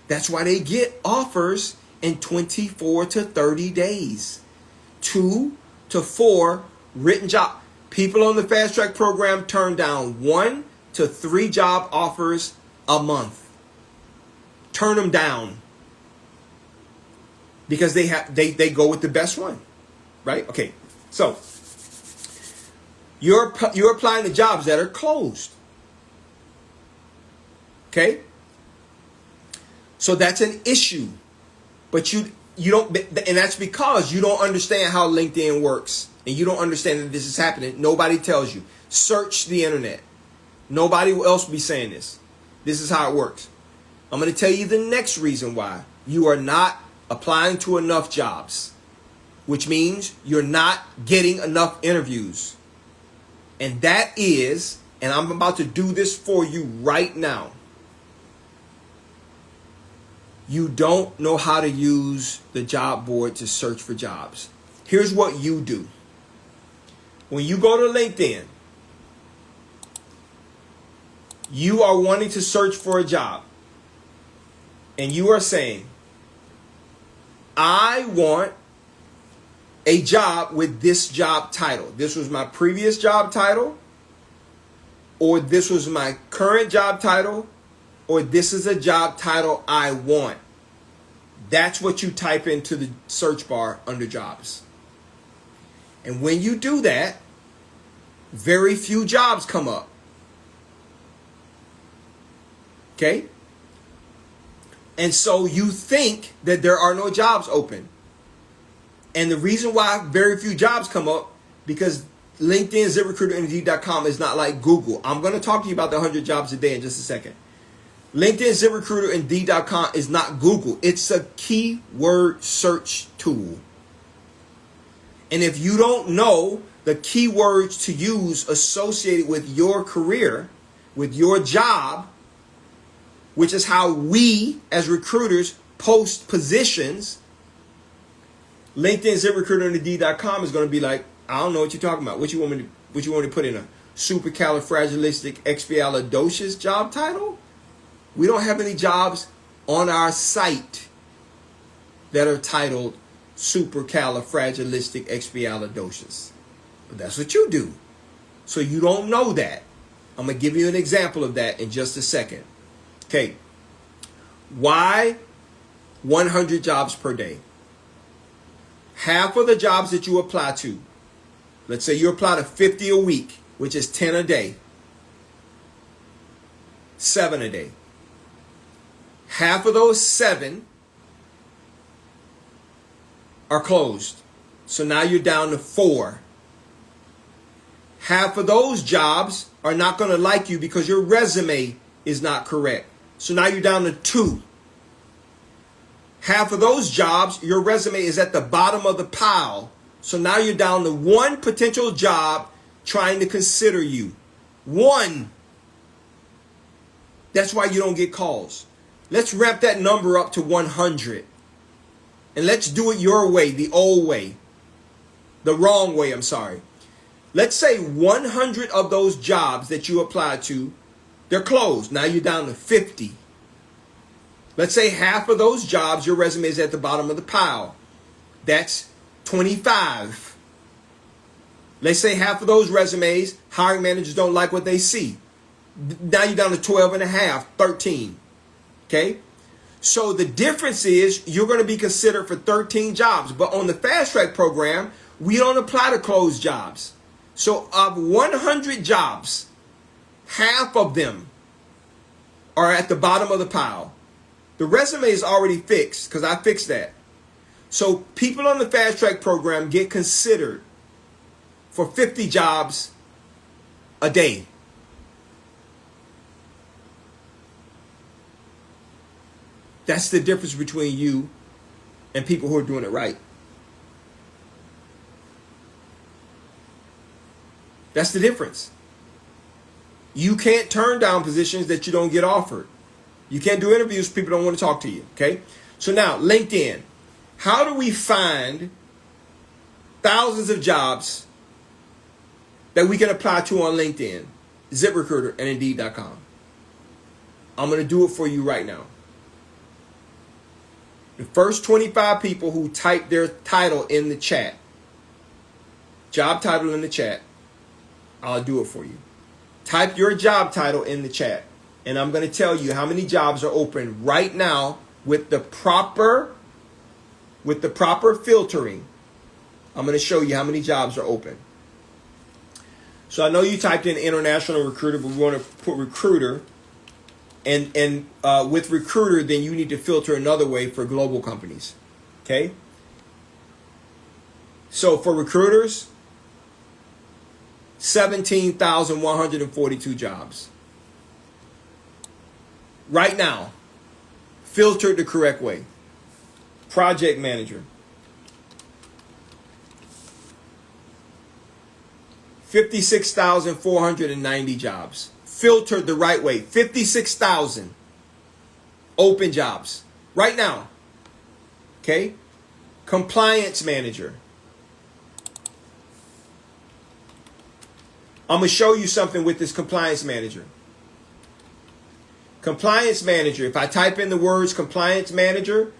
That's why they get offers in 24 to 30 days. 2 to 4 written job. People on the Fast Track program turn down 1 to 3 job offers a month. Turn them down because they go with the best one, right? Okay, so You're applying to jobs that are closed. Okay? So that's an issue. But you don't, and that's because you don't understand how LinkedIn works. And you don't understand that this is happening. Nobody tells you. Search the internet. Nobody else will be saying this. This is how it works. I'm going to tell you the next reason why you are not applying to enough jobs, which means you're not getting enough interviews. And that is, and I'm about to do this for you right now, you don't know how to use the job board to search for jobs. Here's what you do. When you go to LinkedIn, you are wanting to search for a job. And you are saying, I want a job with this job title. This was my previous job title, or this was my current job title, or this is a job title I want. That's what you type into the search bar under jobs. And when you do that, very few jobs come up. Okay? And so you think that there are no jobs open. And the reason why very few jobs come up, because LinkedIn, ZipRecruiter, and Indeed.com is not like Google. I'm going to talk to you about the 100 jobs a day in just a second. LinkedIn, ZipRecruiter, and Indeed.com is not Google. It's a keyword search tool. And if you don't know the keywords to use associated with your career, with your job, which is how we as recruiters post positions, LinkedIn, ZipRecruiter, and Indeed.com is going to be like, I don't know what you're talking about. What you want me to put in a supercalifragilisticexpialidocious job title? We don't have any jobs on our site that are titled supercalifragilisticexpialidocious. But that's what you do. So you don't know that. I'm going to give you an example of that in just a second. Okay. Why 100 jobs per day? Half of the jobs that you apply to, let's say you apply to 50 a week, which is 10 a day, 7 a day. Half of those 7 are closed. So now you're down to 4. Half of those jobs are not going to like you because your resume is not correct. So now you're down to 2. Half of those jobs, your resume is at the bottom of the pile. So now you're down to 1 potential job trying to consider you. 1. That's why you don't get calls. Let's ramp that number up to 100. And let's do it your way, the old way. The wrong way, I'm sorry. Let's say 100 of those jobs that you applied to, they're closed. Now you're down to 50. Let's say half of those jobs, your resume is at the bottom of the pile. That's 25. Let's say half of those resumes, hiring managers don't like what they see. Now you're down to 12 and a half, 13. Okay? So the difference is you're going to be considered for 13 jobs. But on the fast track program, we don't apply to closed jobs. So of 100 jobs, half of them are at the bottom of the pile. The resume is already fixed because I fixed that. So people on the fast track program get considered for 50 jobs a day. That's the difference between you and people who are doing it right. That's the difference. You can't turn down positions that you don't get offered. You can't do interviews, people don't want to talk to you, okay? So now, LinkedIn. How do we find thousands of jobs that we can apply to on LinkedIn, ZipRecruiter, and Indeed.com? I'm going to do it for you right now. The first 25 people who type their title in the chat, job title in the chat, I'll do it for you. Type your job title in the chat, and I'm going to tell you how many jobs are open right now with the proper filtering. I'm going to show you how many jobs are open. So I know you typed in international recruiter, but we want to put recruiter. And with recruiter, then you need to filter another way for global companies. Okay? So for recruiters, 17,142 jobs. Right now, filtered the correct way. Project manager. 56,490 jobs. Filtered the right way. 56,000 open jobs. Right now. Okay? Compliance manager. I'm going to show you something with this compliance manager. Compliance manager. If I type in the words compliance manager,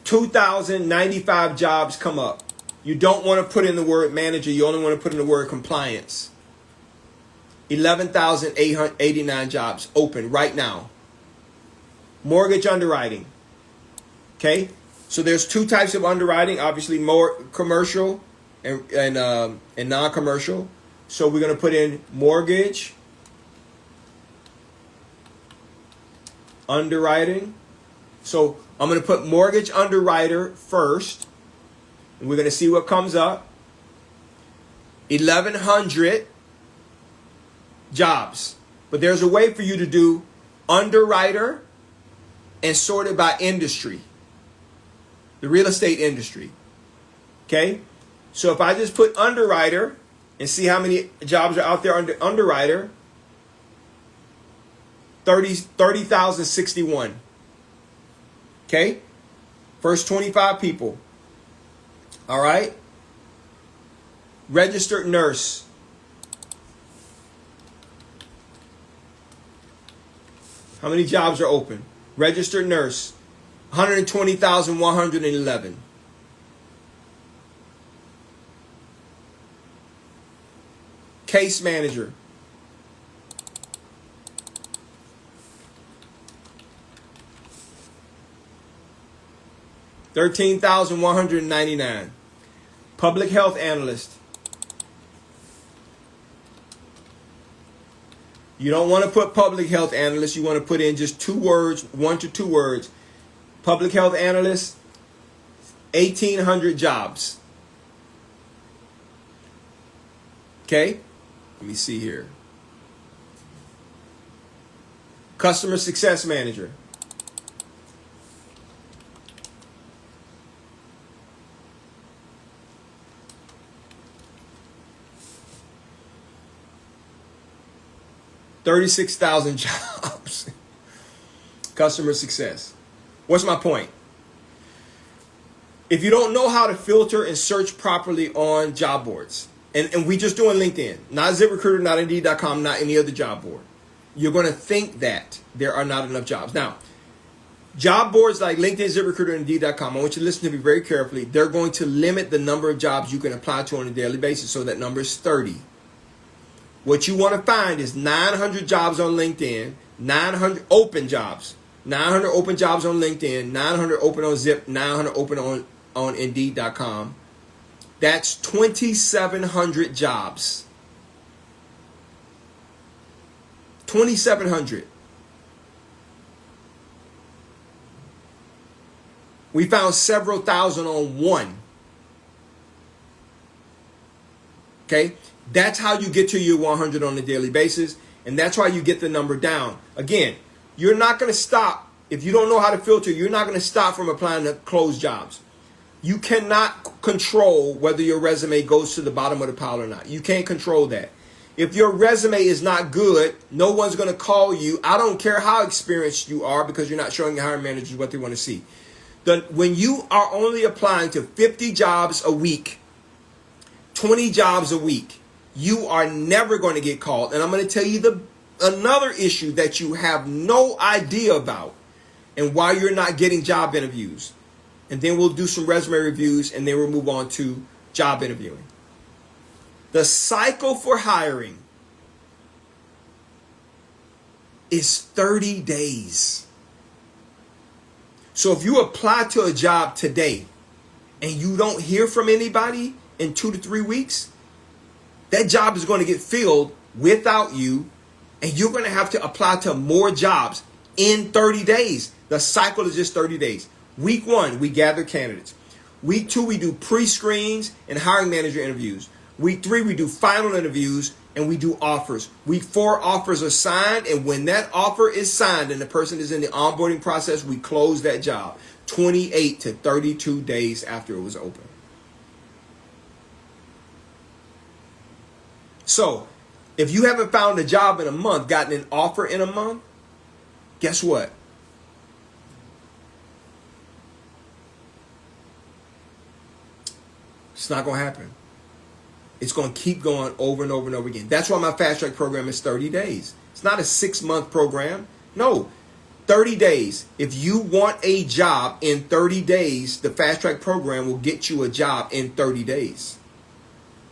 2,095 jobs come up. You don't want to put in the word manager. You only want to put in the word compliance. 11,889 jobs open right now. Mortgage underwriting. Okay? So there's two types of underwriting. Obviously, more commercial and non-commercial. So we're going to put in mortgage underwriting. So I'm going to put mortgage underwriter first. And we're going to see what comes up. 1,100 jobs. But there's a way for you to do underwriter and sort it by industry. The real estate industry. Okay? So if I just put underwriter and see how many jobs are out there under underwriter, 30,061. Okay? First 25 people. All right? Registered nurse. How many jobs are open? Registered nurse. 120,111. Case manager. $13,199. Public health analyst. You don't want to put public health analyst. You want to put in just 2 words, 1 to 2 words. Public health analyst, 1,800 jobs. Okay? Let me see here. Customer success manager. $36,000 jobs. Customer success. What's my point? If you don't know how to filter and search properly on job boards, and we just doing LinkedIn, not ZipRecruiter, not Indeed.com, not any other job board, you're going to think that there are not enough jobs. Now, job boards like LinkedIn, ZipRecruiter, and Indeed.com, I want you to listen to me very carefully. They're going to limit the number of jobs you can apply to on a daily basis, so that number is 30. What you want to find is 900 jobs on LinkedIn, 900 open jobs, 900 open jobs on LinkedIn, 900 open on Zip, 900 open on Indeed.com. That's 2,700 jobs. 2,700. We found several thousand on one. Okay? That's how you get to your 100 on a daily basis, and that's why you get the number down. Again, you're not going to stop. If you don't know how to filter, you're not going to stop from applying to closed jobs. You cannot control whether your resume goes to the bottom of the pile or not. You can't control that. If your resume is not good, no one's going to call you. I don't care how experienced you are, because you're not showing your hiring managers what they want to see. When you are only applying to 50 jobs a week, 20 jobs a week, you are never going to get called. And I'm going to tell you another issue that you have no idea about and why you're not getting job interviews. And then we'll do some resume reviews, and then we'll move on to job interviewing. The cycle for hiring is 30 days. So if you apply to a job today and you don't hear from anybody in 2 to 3 weeks, that job is going to get filled without you, and you're going to have to apply to more jobs in 30 days. The cycle is just 30 days. Week 1, we gather candidates. Week 2, we do pre-screens and hiring manager interviews. Week 3, we do final interviews and we do offers. Week 4, offers are signed, and when that offer is signed and the person is in the onboarding process, we close that job 28 to 32 days after it was open. So, if you haven't found a job in a month, gotten an offer in a month, guess what? It's not going to happen. It's going to keep going over and over and over again. That's why my fast track program is 30 days. It's not a 6-month program. No, 30 days. If you want a job in 30 days, the fast track program will get you a job in 30 days.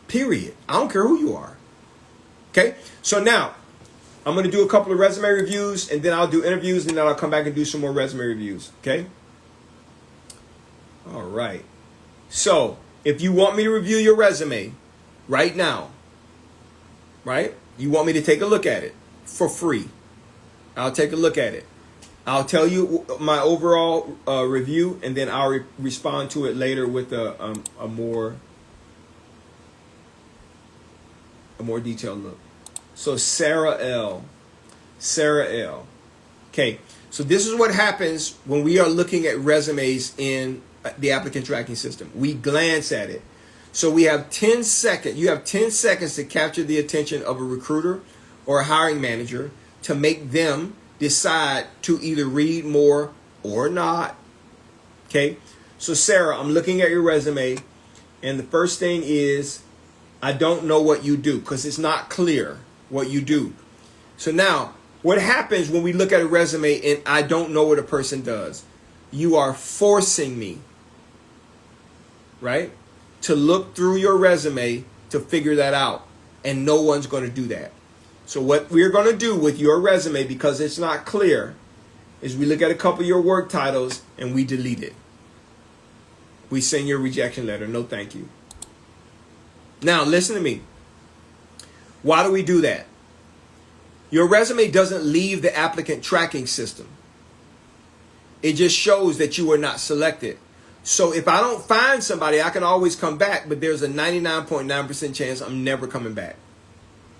Period. I don't care who you are. Okay, so now I'm going to do a couple of resume reviews, and then I'll do interviews, and then I'll come back and do some more resume reviews. Okay. All right. So if you want me to review your resume right now, right? You want me to take a look at it for free. I'll take a look at it. I'll tell you my overall review, and then I'll respond to it later with a more detailed look. So Sarah L. Okay, so this is what happens when we are looking at resumes in the applicant tracking system. We glance at it. So we have 10 seconds. You have 10 seconds to capture the attention of a recruiter or a hiring manager to make them decide to either read more or not. Okay, so Sarah, I'm looking at your resume, and the first thing is, I don't know what you do, because it's not clear what you do. So now, what happens when we look at a resume and I don't know what a person does? You are forcing me, right, to look through your resume to figure that out. And no one's going to do that. So what we're going to do with your resume, because it's not clear, is we look at a couple of your work titles and we delete it. We send your rejection letter. No, thank you. Now, listen to me. Why do we do that? Your resume doesn't leave the applicant tracking system. It just shows that you were not selected. So if I don't find somebody, I can always come back, but there's a 99.9% chance I'm never coming back.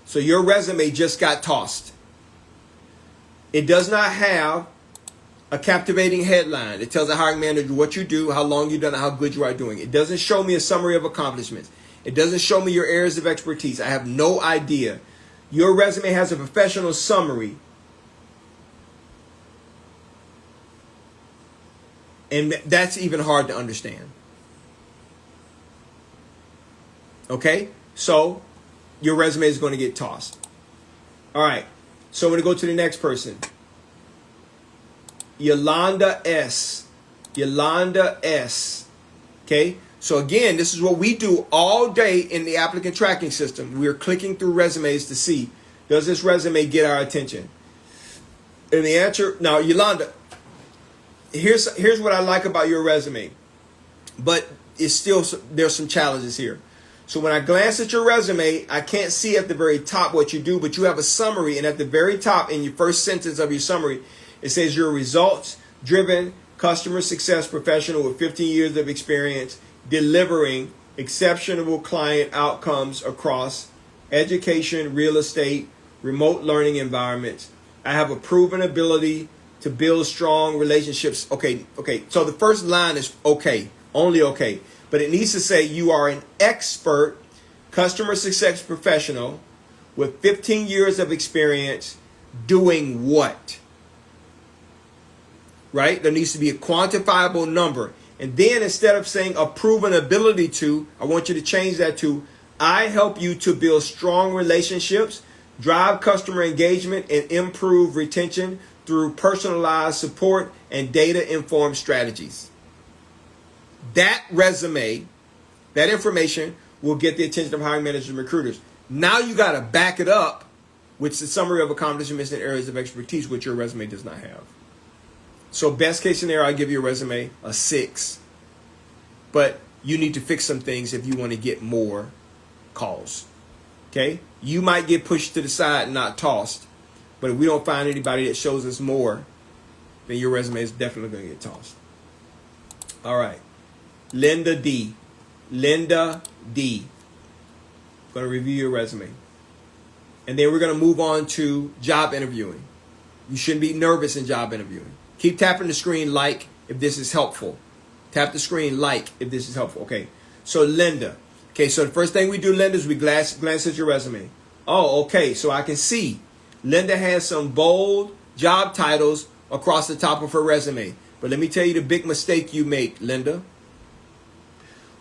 So your resume just got tossed. It does not have a captivating headline. It tells the hiring manager what you do, how long you've done it, how good you are doing it. It doesn't show me a summary of accomplishments. It doesn't show me your areas of expertise. I have no idea. Your resume has a professional summary. And that's even hard to understand. Okay? So, your resume is going to get tossed. All right. So, I'm going to go to the next person. Yolanda S. Okay? So again, this is what we do all day in the applicant tracking system. We're clicking through resumes to see, does this resume get our attention? And the answer, now Yolanda, here's what I like about your resume, but it's still, there's some challenges here. So when I glance at your resume, I can't see at the very top what you do, but you have a summary, and at the very top in your first sentence of your summary, it says you're a results-driven customer success professional with 15 years of experience delivering exceptional client outcomes across education, real estate, remote learning environments. I have a proven ability to build strong relationships. Okay. So the first line is okay, only okay. But it needs to say you are an expert customer success professional with 15 years of experience doing what? Right? There needs to be a quantifiable number. And then instead of saying a proven ability to, I want you to change that to, I help you to build strong relationships, drive customer engagement, and improve retention through personalized support and data-informed strategies. That resume, that information will get the attention of hiring managers and recruiters. Now you got to back it up with the summary of accomplishments and areas of expertise, which your resume does not have. So best case scenario, I give your resume a 6. But you need to fix some things if you want to get more calls. Okay? You might get pushed to the side and not tossed. But if we don't find anybody that shows us more, then your resume is definitely going to get tossed. All right. Linda D. Linda D. Going to review your resume. And then we're going to move on to job interviewing. You shouldn't be nervous in job interviewing. Keep tapping the screen like if this is helpful. Tap the screen like if this is helpful. Okay. So Linda. Okay, so the first thing we do, Linda, is we glance at your resume. Oh, okay. So I can see Linda has some bold job titles across the top of her resume. But let me tell you the big mistake you make, Linda.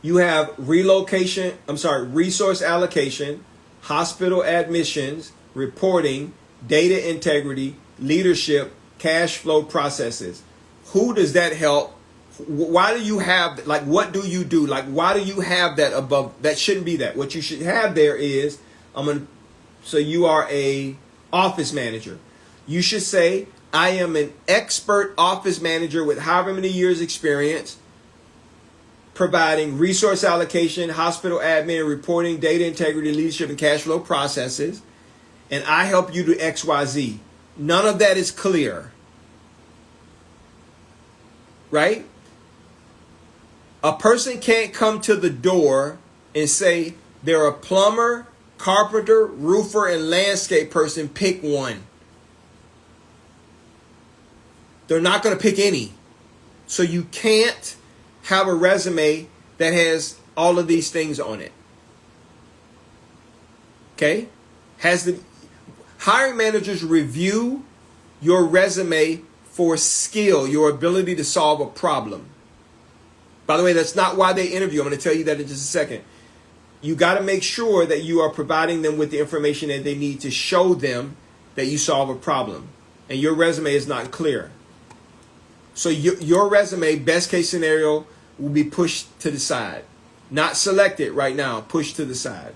You have resource allocation, hospital admissions, reporting, data integrity, leadership, cash flow processes. Who does that help? Why do you have, like, what do you do? Like, why do you have that above? That shouldn't be that. What you should have there is, so you are a office manager. You should say, I am an expert office manager with however many years experience providing resource allocation, hospital admin, reporting, data integrity, leadership, and cash flow processes. And I help you do XYZ. None of that is clear. Right? A person can't come to the door and say they're a plumber, carpenter, roofer, and landscape person. Pick one. They're not going to pick any. So you can't have a resume that has all of these things on it. Okay? Hiring managers review your resume for skill, your ability to solve a problem. By the way, that's not why they interview. I'm going to tell you that in just a second. You got to make sure that you are providing them with the information that they need to show them that you solve a problem. And your resume is not clear. So your resume, best case scenario, will be pushed to the side. Not selected right now, pushed to the side.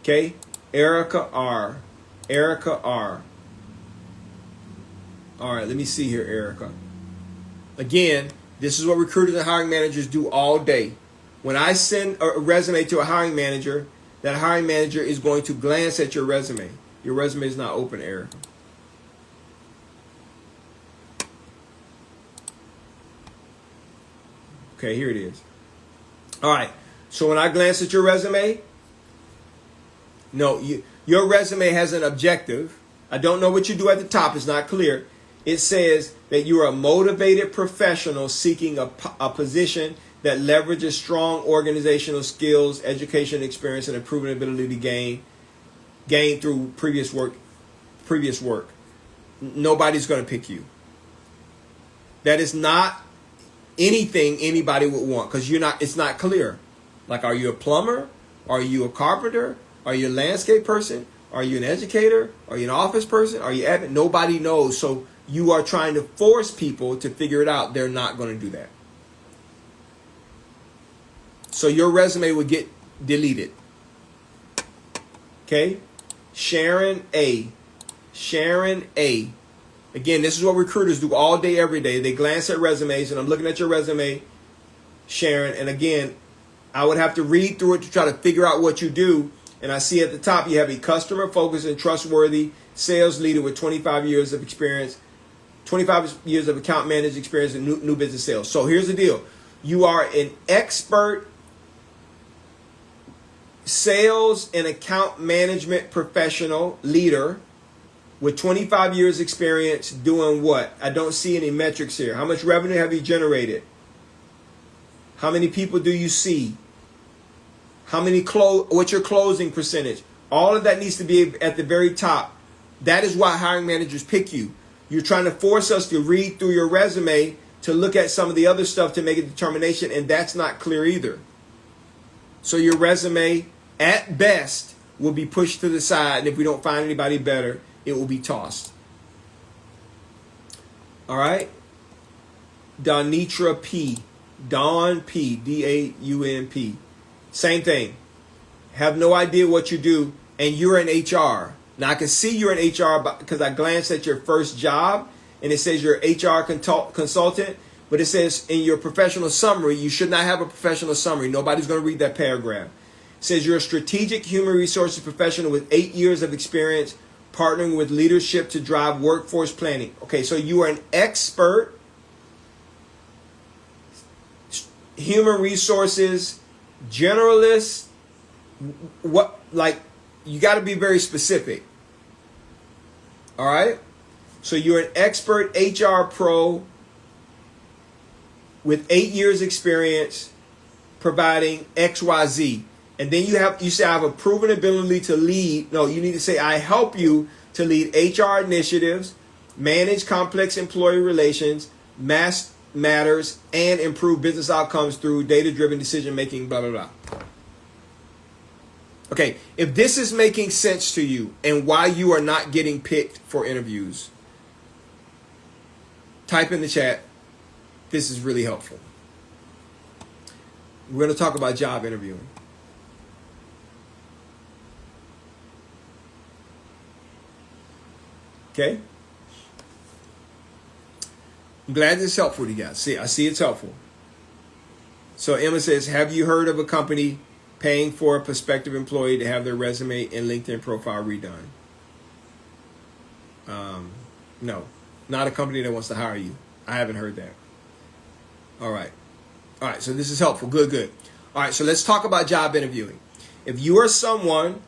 Okay? Erica R. Erica R. All right, let me see here, Erica. Again, this is what recruiters and hiring managers do all day. When I send a resume to a hiring manager, that hiring manager is going to glance at your resume. Your resume is not open, Erica. Okay, here it is. All right, so when I glance at your resume, your resume has an objective. I don't know what you do at the top. It's not clear. It says that you are a motivated professional seeking a position that leverages strong organizational skills, education experience, and a proven ability to gain through previous work. Nobody's going to pick you. That is not anything anybody would want because it's not clear. Like, are you a plumber? Are you a carpenter? Are you a landscape person? Are you an educator? Are you an office person? Are you admin? Nobody knows. So you are trying to force people to figure it out. They're not going to do that. So your resume would get deleted. Okay? Sharon A. Sharon A. Again, this is what recruiters do all day, every day. They glance at resumes, and I'm looking at your resume, Sharon. And again, I would have to read through it to try to figure out what you do. And I see at the top you have a customer-focused and trustworthy sales leader with 25 years of experience, 25 years of account management experience in new business sales. So here's the deal. You are an expert sales and account management professional leader with 25 years experience doing what? I don't see any metrics here. How much revenue have you generated? How many people do you see? What's your closing percentage? All of that needs to be at the very top. That is why hiring managers pick you. You're trying to force us to read through your resume to look at some of the other stuff to make a determination, and that's not clear either. So your resume, at best, will be pushed to the side, and if we don't find anybody better, it will be tossed. All right? Donitra P. Dawn P. D-A-U-N-P. Same thing. Have no idea what you do, and you're in HR. Now, I can see you're in HR because I glanced at your first job, and it says you're an HR consultant, but it says in your professional summary, you should not have a professional summary. Nobody's going to read that paragraph. says you're a strategic human resources professional with 8 years of experience partnering with leadership to drive workforce planning. Okay, so you are an expert human resources generalist. What, like, you got to be very specific. All right? So you're an expert HR pro with 8 years experience providing XYZ. And then you say I have a proven ability to lead. No, you need to say I help you to lead HR initiatives, manage complex employee relations, mass matters, and improve business outcomes through data-driven decision making, blah, blah, blah. Okay, if this is making sense to you and why you are not getting picked for interviews, type in the chat. This is really helpful. We're going to talk about job interviewing. Okay? I'm glad this is helpful to you guys. I see it's helpful. So Emma says, have you heard of a company paying for a prospective employee to have their resume and LinkedIn profile redone? No, not a company that wants to hire you. I haven't heard that. All right, so this is helpful. Good. All right, so let's talk about job interviewing. If you are someone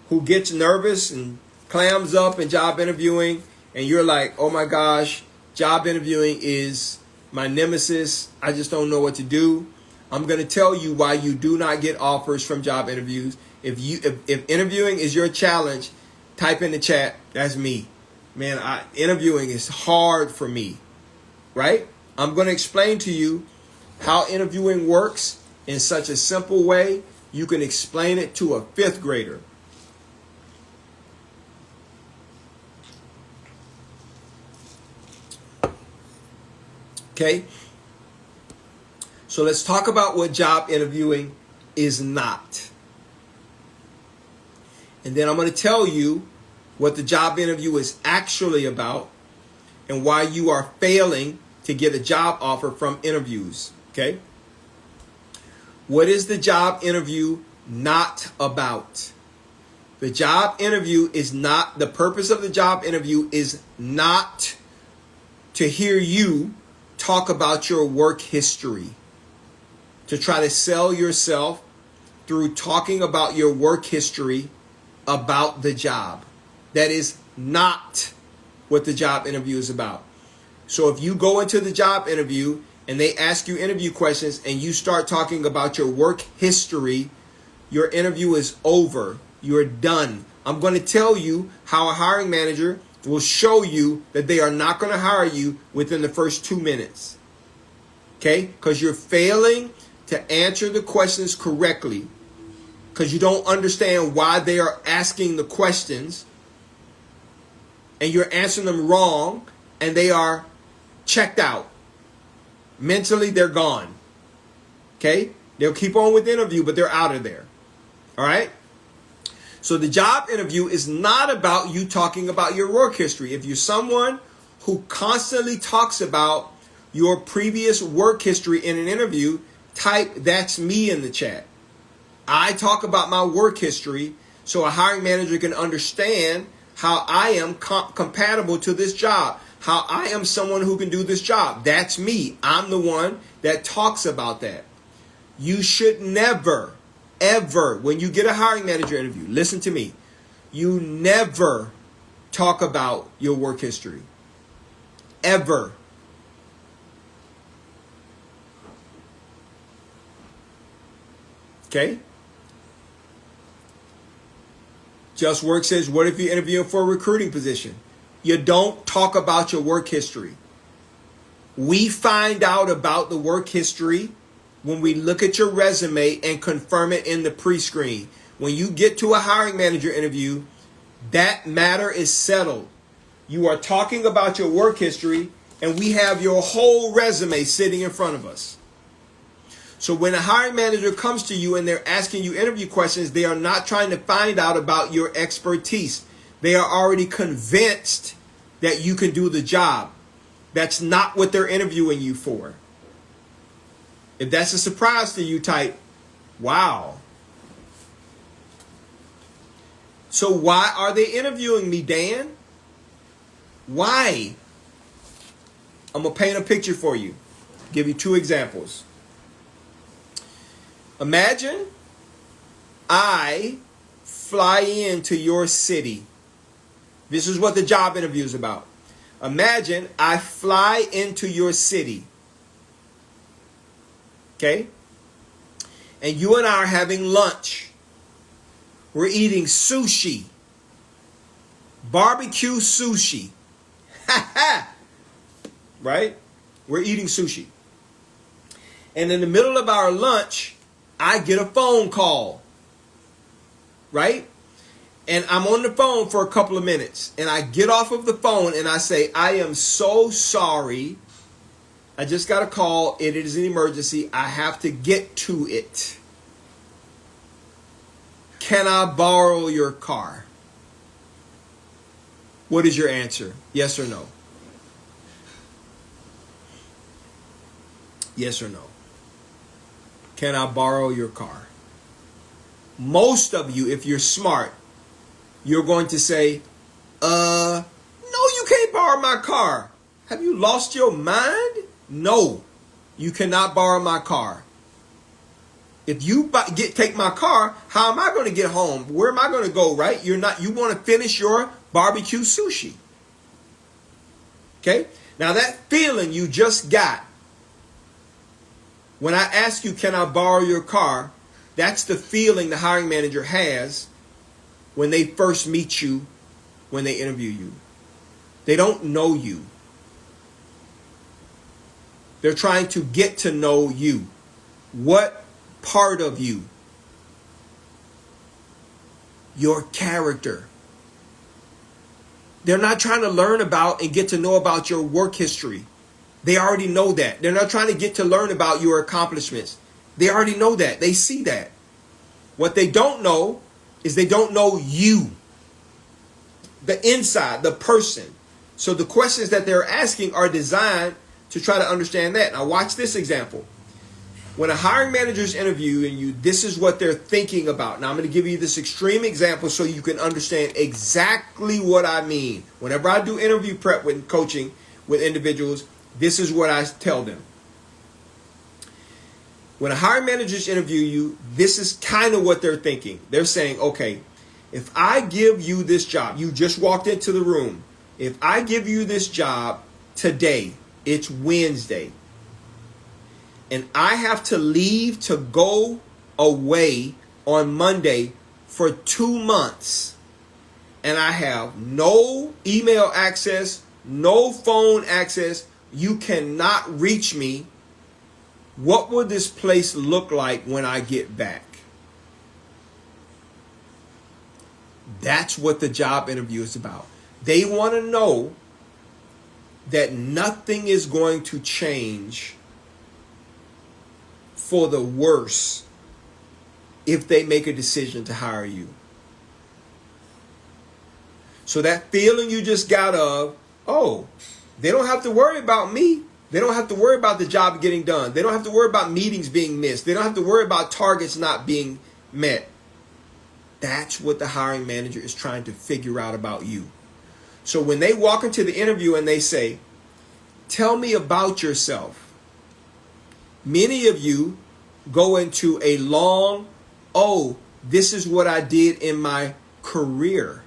who gets nervous and clams up in job interviewing, and you're like, oh my gosh, job interviewing is my nemesis, I just don't know what to do, I'm going to tell you why you do not get offers from job interviews. If interviewing is your challenge, type in the chat, that's me. Man, interviewing is hard for me, right? I'm going to explain to you how interviewing works in such a simple way you can explain it to a fifth grader. Okay? So let's talk about what job interviewing is not. And then I'm going to tell you what the job interview is actually about and why you are failing to get a job offer from interviews. Okay? What is the job interview not about? The job interview is not, the purpose of the job interview is not to hear you talk about your work history, to try to sell yourself through talking about your work history about the job. That is not what the job interview is about. So if you go into the job interview and they ask you interview questions and you start talking about your work history, your interview is over. You're done. I'm going to tell you how a hiring manager will show you that they are not going to hire you within the first 2 minutes. Okay? Because you're failing to answer the questions correctly. Because you don't understand why they are asking the questions. And you're answering them wrong. And they are checked out. Mentally, they're gone. Okay? They'll keep on with the interview, but they're out of there. All right? So the job interview is not about you talking about your work history. If you're someone who constantly talks about your previous work history in an interview, type "that's me" in the chat. I talk about my work history so a hiring manager can understand how I am compatible to this job, how I am someone who can do this job. That's me. I'm the one that talks about that. You should never, ever, when you get a hiring manager interview, listen to me, you never talk about your work history. Ever. Okay? Just Work says, what if you're interviewing for a recruiting position? You don't talk about your work history. We find out about the work history when we look at your resume and confirm it in the pre-screen. When you get to a hiring manager interview, that matter is settled. You are talking about your work history, and we have your whole resume sitting in front of us. So when a hiring manager comes to you and they're asking you interview questions, they are not trying to find out about your expertise. They are already convinced that you can do the job. That's not what they're interviewing you for. If that's a surprise to you, type, wow. So why are they interviewing me, Dan? Why? I'm going to paint a picture for you. Give you two examples. Imagine I fly into your city. This is what the job interview is about. Imagine I fly into your city. Okay? And you and I are having lunch. We're eating sushi. Barbecue sushi. Ha ha! Right? We're eating sushi. And in the middle of our lunch, I get a phone call. Right? And I'm on the phone for a couple of minutes. And I get off of the phone and I say, I am so sorry. I just got a call. It is an emergency. I have to get to it. Can I borrow your car? What is your answer? Yes or no? Yes or no? Can I borrow your car? Most of you, if you're smart, you're going to say, no, you can't borrow my car. Have you lost your mind? No, you cannot borrow my car. If you take my car, how am I going to get home? Where am I going to go, right? You want to finish your barbecue sushi. Okay? Now that feeling you just got, when I ask you, can I borrow your car? That's the feeling the hiring manager has when they first meet you, when they interview you. They don't know you. They're trying to get to know you. What part of you? Your character. They're not trying to learn about and get to know about your work history. They already know that. They're not trying to get to learn about your accomplishments. They already know that. They see that. What they don't know is they don't know you. The inside, the person. So the questions that they're asking are designed to try to understand that. Now watch this example. When a hiring manager is interviewing you, this is what they're thinking about. Now I'm going to give you this extreme example so you can understand exactly what I mean. Whenever I do interview prep with coaching with individuals, this is what I tell them. When a hiring manager interview you, this is kind of what they're thinking. They're saying, okay, if I give you this job, you just walked into the room. If I give you this job today, it's Wednesday, and I have to leave to go away on Monday for 2 months, and I have no email access, no phone access, you cannot reach me, what would this place look like when I get back? That's what the job interview is about. They want to know that nothing is going to change for the worse if they make a decision to hire you. So that feeling you just got of, oh, they don't have to worry about me. They don't have to worry about the job getting done. They don't have to worry about meetings being missed. They don't have to worry about targets not being met. That's what the hiring manager is trying to figure out about you. So when they walk into the interview and they say, tell me about yourself, many of you go into a long, oh, this is what I did in my career.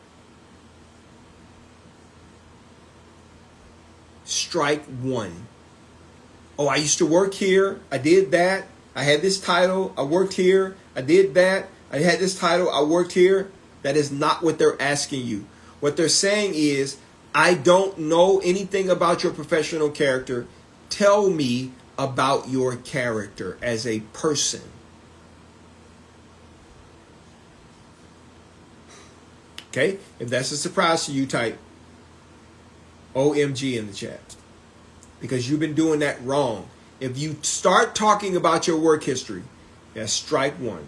Strike one. Oh, I used to work here. I did that. I had this title. I worked here. I did that. I had this title. I worked here. That is not what they're asking you. What they're saying is, I don't know anything about your professional character. Tell me about your character as a person. Okay? If that's a surprise to you, type OMG in the chat. Because you've been doing that wrong. If you start talking about your work history, that's strike one.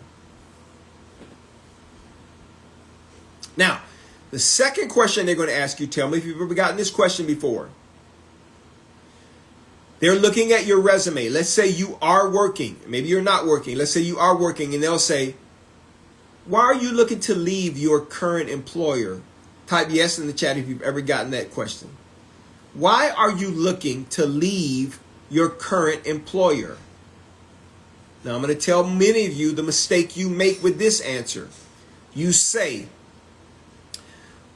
Now, the second question they're going to ask you, tell me if you've ever gotten this question before. They're looking at your resume. Let's say you are working. Maybe you're not working. Let's say you are working, and they'll say, Why are you looking to leave your current employer? Type yes in the chat if you've ever gotten that question. Why are you looking to leave your current employer? Now, I'm going to tell many of you the mistake you make with this answer. You say,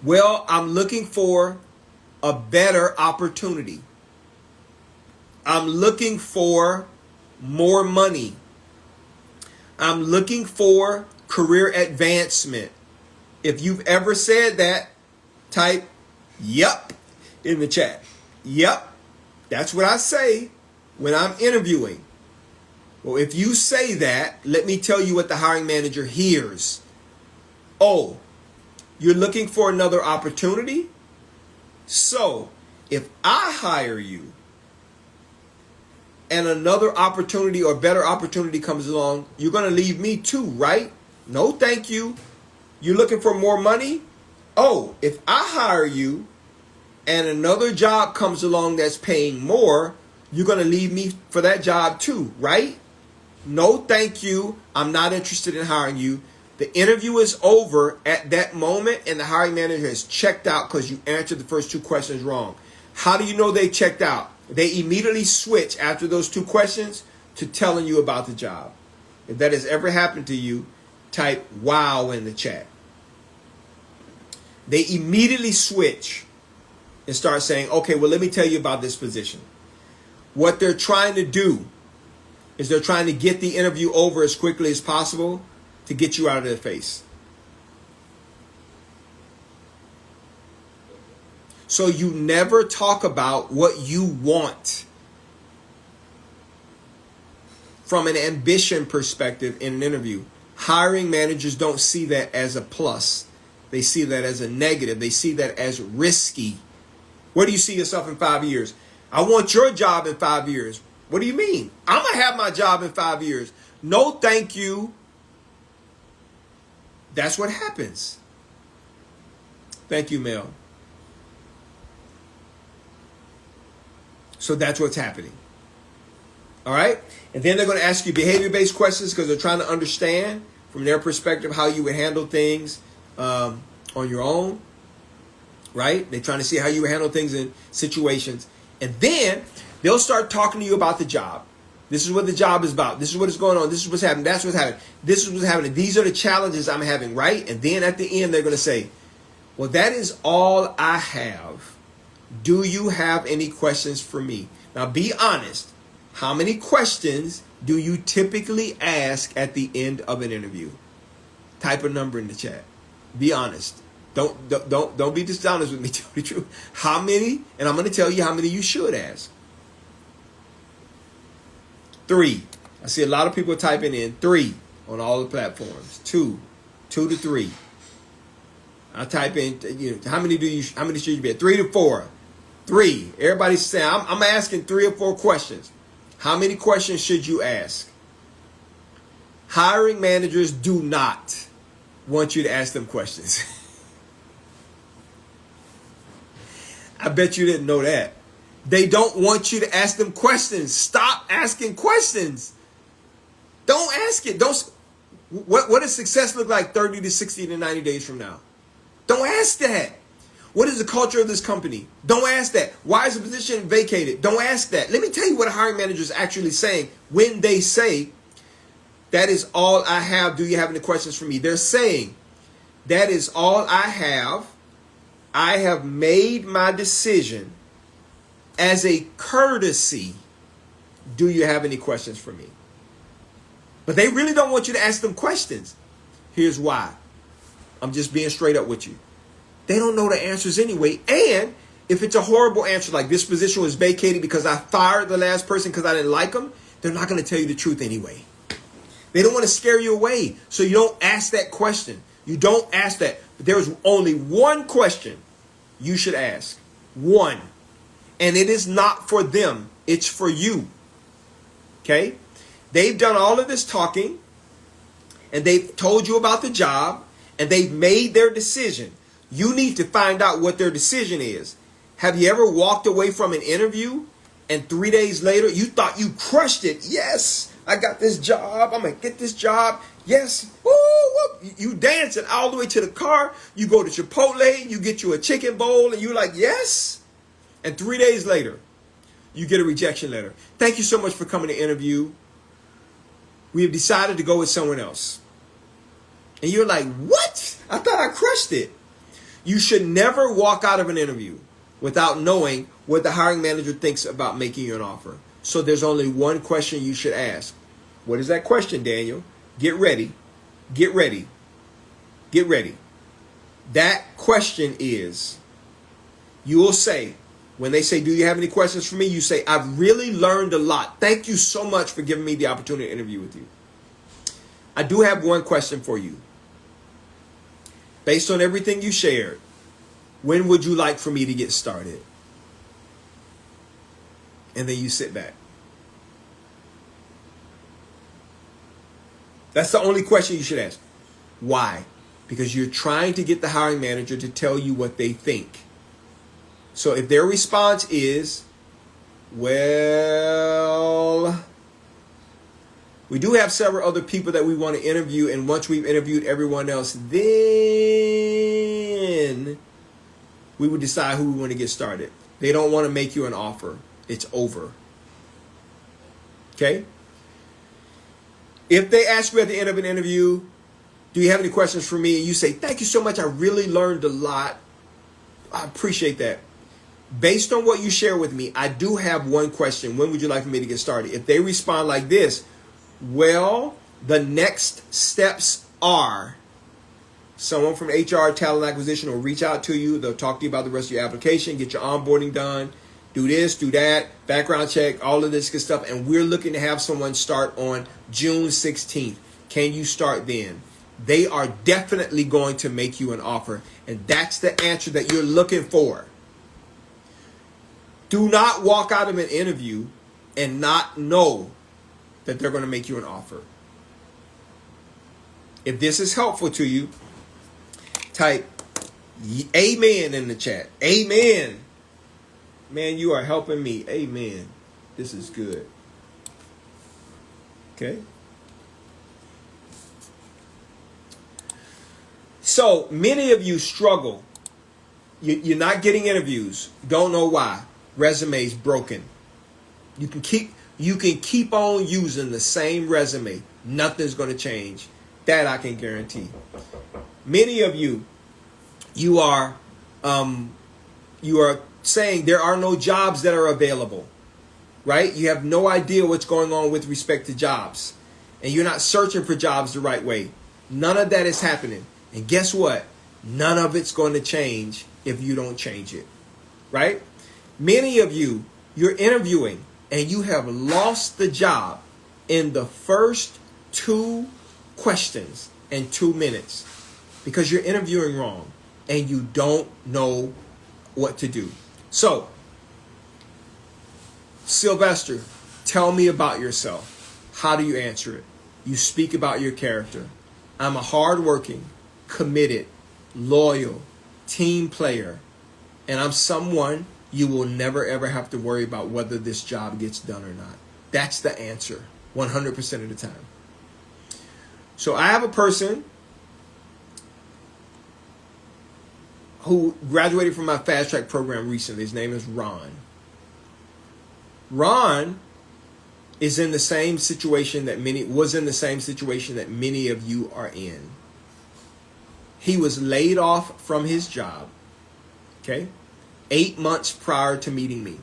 well, I'm looking for a better opportunity. I'm looking for more money. I'm looking for career advancement. If you've ever said that, type yup in the chat. Yup, that's what I say when I'm interviewing. Well, if you say that, let me tell you what the hiring manager hears. Oh, you're looking for another opportunity? So, if I hire you and another opportunity or better opportunity comes along, you're going to leave me too, right? No, thank you. You're looking for more money? Oh, if I hire you and another job comes along that's paying more, you're going to leave me for that job too, right? No, thank you. I'm not interested in hiring you. The interview is over at that moment and the hiring manager has checked out because you answered the first two questions wrong. How do you know they checked out? They immediately switch after those two questions to telling you about the job. If that has ever happened to you, type wow in the chat. They immediately switch and start saying, okay, well, let me tell you about this position. What they're trying to do is they're trying to get the interview over as quickly as possible to get you out of their face. So you never talk about what you want from an ambition perspective in an interview. Hiring managers don't see that as a plus. They see that as a negative. They see that as risky. Where do you see yourself in 5 years? I want your job in 5 years. What do you mean? I'm going to have my job in 5 years. No, thank you. That's what happens. Thank you, Mel. So that's what's happening. All right? And then they're going to ask you behavior-based questions because they're trying to understand from their perspective how you would handle things on your own. Right? They're trying to see how you would handle things in situations. And then they'll start talking to you about the job. This is what the job is about. This is what is going on. This is what's happening. That's what's happening. This is what's happening. These are the challenges I'm having, right? And then at the end, they're going to say, well, that is all I have. Do you have any questions for me? Now, be honest. How many questions do you typically ask at the end of an interview? Type a number in the chat. Be honest. Don't be dishonest with me. Tell the truth. How many? And I'm going to tell you how many you should ask. 3. I see a lot of people typing in 3 on all the platforms. 2 to 3. I type in, how many should you be at? 3 to 4. 3. Everybody's saying, I'm asking 3 or 4 questions. How many questions should you ask? Hiring managers do not want you to ask them questions. I bet you didn't know that. They don't want you to ask them questions. Stop asking questions. Don't ask it. What does success look like 30 to 60 to 90 days from now? Don't ask that. What is the culture of this company? Don't ask that. Why is the position vacated? Don't ask that. Let me tell you what a hiring manager is actually saying when they say, that is all I have. Do you have any questions for me? They're saying, that is all I have. I have made my decision. As a courtesy, do you have any questions for me? But they really don't want you to ask them questions. Here's why. I'm just being straight up with you. They don't know the answers anyway. And if it's a horrible answer, like this position was vacated because I fired the last person because I didn't like them, they're not going to tell you the truth anyway. They don't want to scare you away. So you don't ask that question. You don't ask that. But there is only one question you should ask. One. And it is not for them. It's for you. Okay? They've done all of this talking. And they've told you about the job. And they've made their decision. You need to find out what their decision is. Have you ever walked away from an interview and 3 days later you thought you crushed it? Yes, I got this job. I'm going to get this job. Yes. Woo, whoop. You dancing all the way to the car. You go to Chipotle, you get you a chicken bowl, and you're like, yes. And 3 days later, you get a rejection letter. Thank you so much for coming to interview. We have decided to go with someone else. And you're like, what? I thought I crushed it. You should never walk out of an interview without knowing what the hiring manager thinks about making you an offer. So there's only one question you should ask. What is that question, Daniel? Get ready. Get ready. Get ready. That question is, you will say, when they say, do you have any questions for me? You say, I've really learned a lot. Thank you so much for giving me the opportunity to interview with you. I do have one question for you. Based on everything you shared, when would you like for me to get started? And then you sit back. That's the only question you should ask. Why? Because you're trying to get the hiring manager to tell you what they think. So if their response is, well, we do have several other people that we want to interview, and once we've interviewed everyone else, then we would decide who we want to get started. They don't want to make you an offer. It's over. Okay? If they ask you at the end of an interview, do you have any questions for me? And you say, thank you so much. I really learned a lot. I appreciate that. Based on what you share with me, I do have one question. When would you like for me to get started? If they respond like this, well, the next steps are someone from HR Talent Acquisition will reach out to you. They'll talk to you about the rest of your application, get your onboarding done, do this, do that, background check, all of this good stuff. And we're looking to have someone start on June 16th. Can you start then? They are definitely going to make you an offer. And that's the answer that you're looking for. Do not walk out of an interview and not know that they're going to make you an offer. If this is helpful to you, type amen in the chat. Amen. Man, you are helping me. Amen. This is good. Okay. So many of you struggle. You're not getting interviews. Don't know why. Resume's broken. You can keep on using the same resume. Nothing's going to change. That I can guarantee. Many of you are saying there are no jobs that are available, right? You have no idea what's going on with respect to jobs, and you're not searching for jobs the right way. None of that is happening. And guess what? None of it's going to change if you don't change it, right? Many of you, you're interviewing and you have lost the job in the first 2 questions in 2 minutes because you're interviewing wrong and you don't know what to do. So, Sylvester, tell me about yourself. How do you answer it? You speak about your character. I'm a hardworking, committed, loyal, team player, and I'm someone you will never ever have to worry about whether this job gets done or not. That's the answer 100% of the time. So I have a person who graduated from my fast track program recently. His name is Ron. Ron is in the same situation that many of you are in. He was laid off from his job, okay, 8 months prior to meeting me.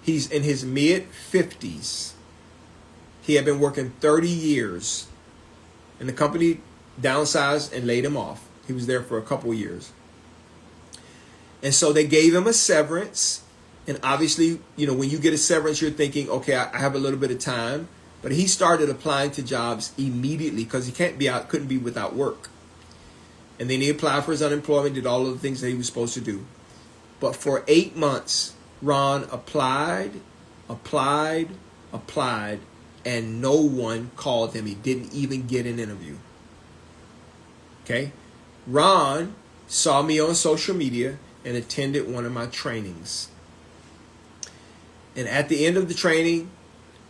He's in his mid-50s. He had been working 30 years, and the company downsized and laid him off. He was there for a couple of years. And so they gave him a severance. And obviously, when you get a severance, you're thinking, okay, I have a little bit of time. But he started applying to jobs immediately because he couldn't be without work. And then he applied for his unemployment, did all of the things that he was supposed to do. But for 8 months, Ron applied, and no one called him. He didn't even get an interview. Okay? Ron saw me on social media and attended one of my trainings. And at the end of the training,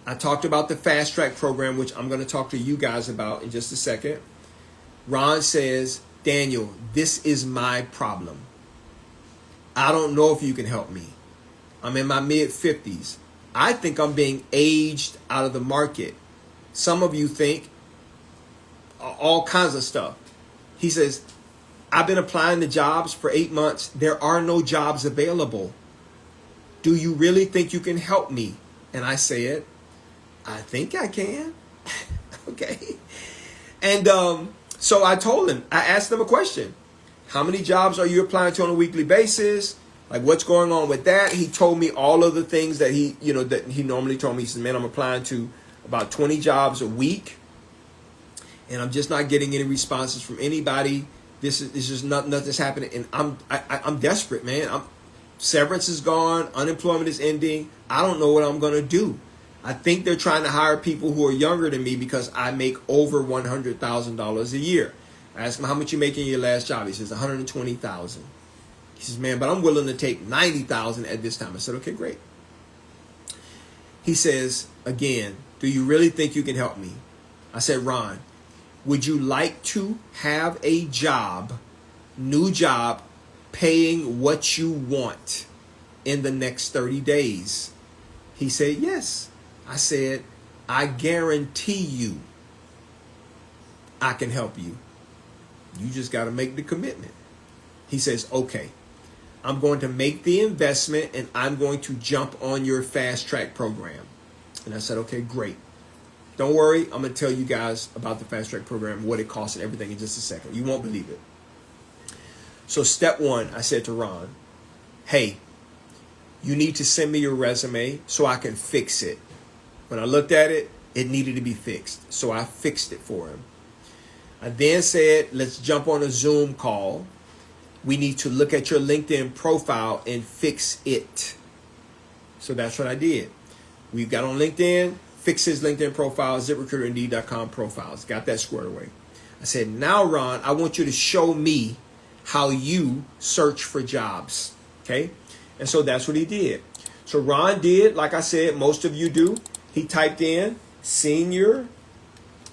I talked about the fast track program, which I'm going to talk to you guys about in just a second. Ron says, Daniel, this is my problem. I don't know if you can help me. I'm in my mid-50s. I think I'm being aged out of the market. Some of you think all kinds of stuff. He says, I've been applying to jobs for 8 months. There are no jobs available. Do you really think you can help me? And I said, I think I can. Okay. And so I told him, I asked him a question. How many jobs are you applying to on a weekly basis? Like, what's going on with that? He told me all of the things that that he normally told me. He said, man, I'm applying to about 20 jobs a week, and I'm just not getting any responses from anybody. This is just nothing's happening, and I'm desperate, man. Severance is gone, unemployment is ending. I don't know what I'm gonna do. I think they're trying to hire people who are younger than me because I make over $100,000 a year. I asked him, how much you make in your last job? He says, $120,000. He says, man, but I'm willing to take $90,000 at this time. I said, okay, great. He says, again, do you really think you can help me? I said, Ron, would you like to have a job, new job, paying what you want in the next 30 days? He said, yes. I said, I guarantee you I can help you. You just got to make the commitment. He says, okay, I'm going to make the investment and I'm going to jump on your fast track program. And I said, okay, great. Don't worry. I'm going to tell you guys about the fast track program, what it costs and everything in just a second. You won't believe it. So step one, I said to Ron, hey, you need to send me your resume so I can fix it. When I looked at it, it needed to be fixed. So I fixed it for him. I then said, let's jump on a Zoom call. We need to look at your LinkedIn profile and fix it. So that's what I did. We got on LinkedIn, fixed his LinkedIn profile, ZipRecruiterIndeed.com profiles. Got that squared away. I said, now, Ron, I want you to show me how you search for jobs. Okay? And so that's what he did. So Ron did, like I said, most of you do. He typed in senior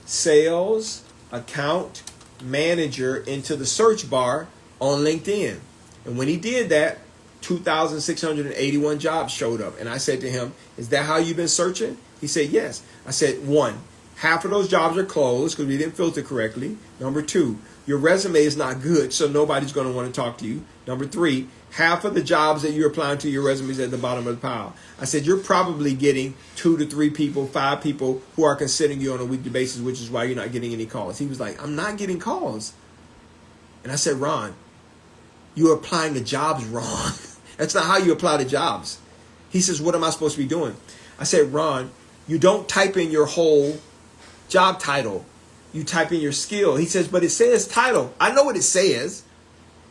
sales account manager into the search bar on LinkedIn. And when he did that, 2,681 jobs showed up. And I said to him, is that how you've been searching? He said, yes. I said, one, half of those jobs are closed because we didn't filter correctly. Number two, your resume is not good, so nobody's going to want to talk to you. Number three, half of the jobs that you're applying to, your resume is at the bottom of the pile. I said, you're probably getting 2 to 3 people, 5 people who are considering you on a weekly basis, which is why you're not getting any calls. He was like, I'm not getting calls. And I said, Ron, you're applying to jobs wrong. That's not how you apply to jobs. He says, what am I supposed to be doing? I said, Ron, you don't type in your whole job title. You type in your skill. He says, but it says title. I know what it says,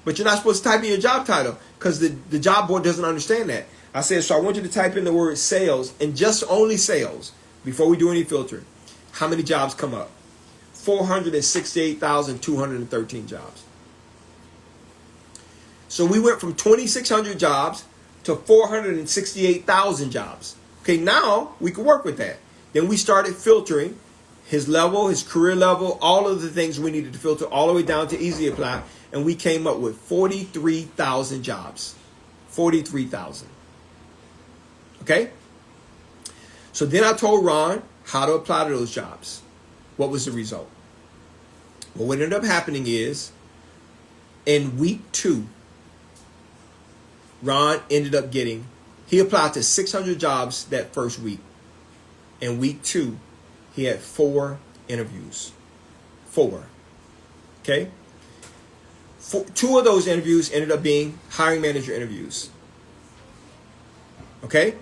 but you're not supposed to type in your job title because the job board doesn't understand that. I said, so I want you to type in the word sales and just only sales before we do any filtering. How many jobs come up? 468,213 jobs. So we went from 2,600 jobs to 468,000 jobs. Okay, now we can work with that. Then we started filtering his level, his career level, all of the things we needed to filter all the way down to easy apply. And we came up with 43,000 jobs. 43,000. Okay? So then I told Ron how to apply to those jobs. What was the result? Well, what ended up happening is in week 2, Ron ended up he applied to 600 jobs that first week. In week 2, he had 4 interviews. 4. Okay? 2 of those interviews ended up being hiring manager interviews. Okay?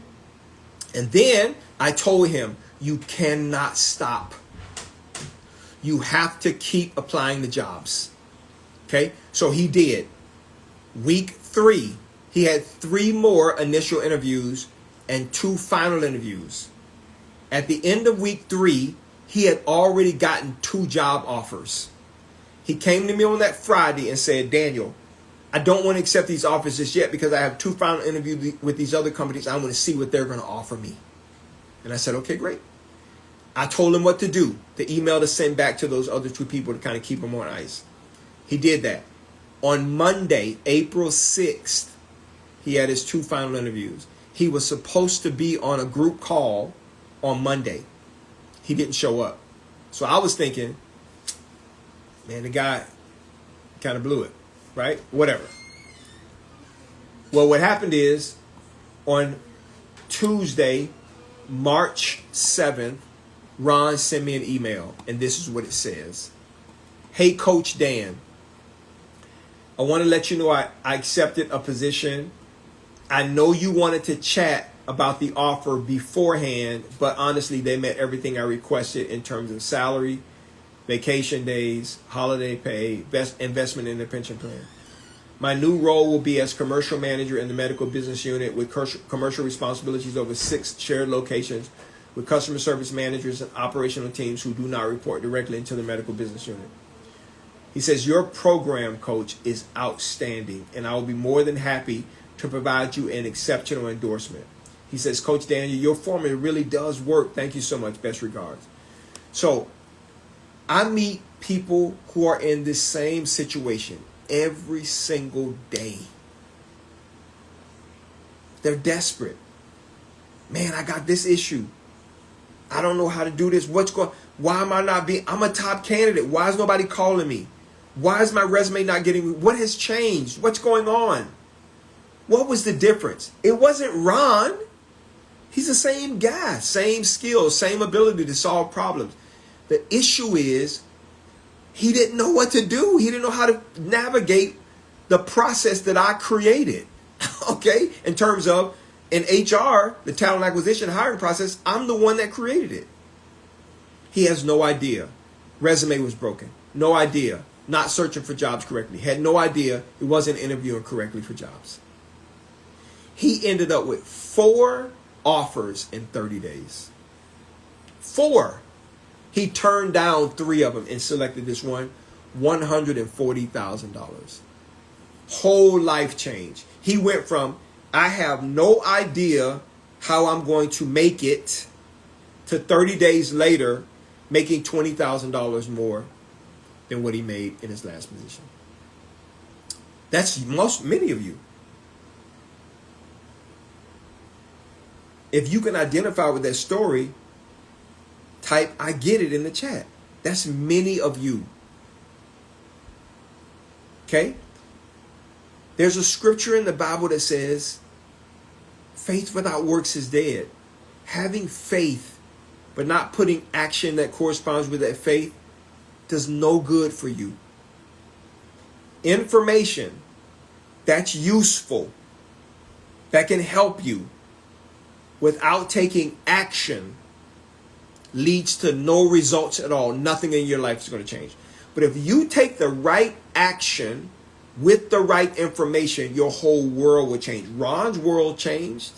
And then I told him, you cannot stop. You have to keep applying the jobs. Okay? So he did. Week 3, he had 3 more initial interviews and 2 final interviews. At the end of week 3, he had already gotten 2 job offers. He came to me on that Friday and said, Daniel, I don't want to accept these offers just yet because I have 2 final interviews with these other companies. I want to see what they're going to offer me. And I said, okay, great. I told him what to do, the email to send back to those other 2 people to kind of keep them on ice. He did that. On Monday, April 6th, he had his 2 final interviews. He was supposed to be on a group call on Monday. He didn't show up. So I was thinking, man, the guy kind of blew it, right? Whatever. Well, what happened is on Tuesday, March 7th, Ron sent me an email, and this is what it says. Hey, Coach Dan, I want to let you know I accepted a position. I know you wanted to chat about the offer beforehand, but honestly, they met everything I requested in terms of salary, vacation days, holiday pay, investment in the pension plan. My new role will be as commercial manager in the medical business unit with commercial responsibilities over 6 shared locations with customer service managers and operational teams who do not report directly into the medical business unit. He says, your program, coach, is outstanding, and I will be more than happy to provide you an exceptional endorsement. He says, Coach Daniel, your formula really does work. Thank you so much. Best regards. So I meet people who are in this same situation every single day. They're desperate. Man, I got this issue. I don't know how to do this. Why am I not being, I'm a top candidate. Why is nobody calling me? Why is my resume not getting, what has changed? What's going on? What was the difference? It wasn't Ron. He's the same guy, same skills, same ability to solve problems. The issue is he didn't know what to do. He didn't know how to navigate the process that I created. Okay? In terms of in HR, the talent acquisition hiring process, I'm the one that created it. He has no idea. Resume was broken. No idea. Not searching for jobs correctly. Had no idea he wasn't interviewing correctly for jobs. He ended up with 4 offers in 30 days. 4. He turned down 3 of them and selected this one, $140,000. Whole life change. He went from, I have no idea how I'm going to make it, to 30 days later, making $20,000 more than what he made in his last position. That's many of you. If you can identify with that story, type I get it in the chat. That's many of you. Okay? There's a scripture in the Bible that says, faith without works is dead. Having faith, but not putting action that corresponds with that faith, does no good for you. Information that's useful, that can help you, without taking action, leads to no results at all. Nothing in your life is going to change. But if you take the right action with the right information, your whole world will change. Ron's world changed.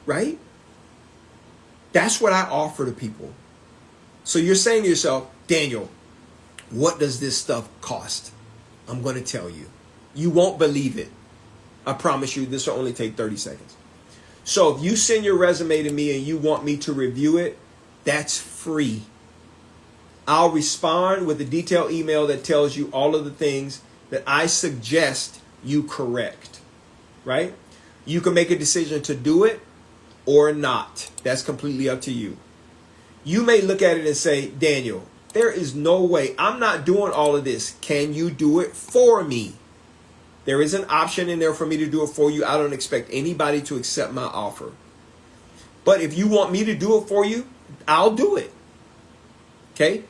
Right? That's what I offer to people. So you're saying to yourself, Daniel, what does this stuff cost? I'm going to tell you. You won't believe it. I promise you, this will only take 30 seconds. So if you send your resume to me and you want me to review it, that's free. I'll respond with a detailed email that tells you all of the things that I suggest you correct. Right? You can make a decision to do it or not. That's completely up to you. You may look at it and say, Daniel, there is no way. I'm not doing all of this. Can you do it for me? There is an option in there for me to do it for you. I don't expect anybody to accept my offer. But if you want me to do it for you, I'll do it. Okay?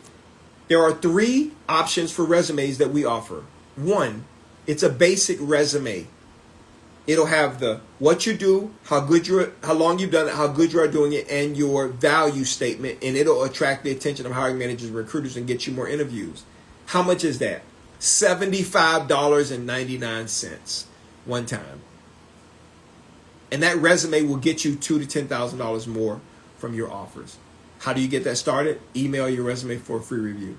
There are 3 options for resumes that we offer. 1, it's a basic resume. It'll have the what you do, how long you've done it, how good you are doing it, and your value statement, and it'll attract the attention of hiring managers and recruiters and get you more interviews. How much is that? $75.99 one time. And that resume will get you $2,000 to $10,000 more from your offers. How do you get that started? Email your resume for a free review.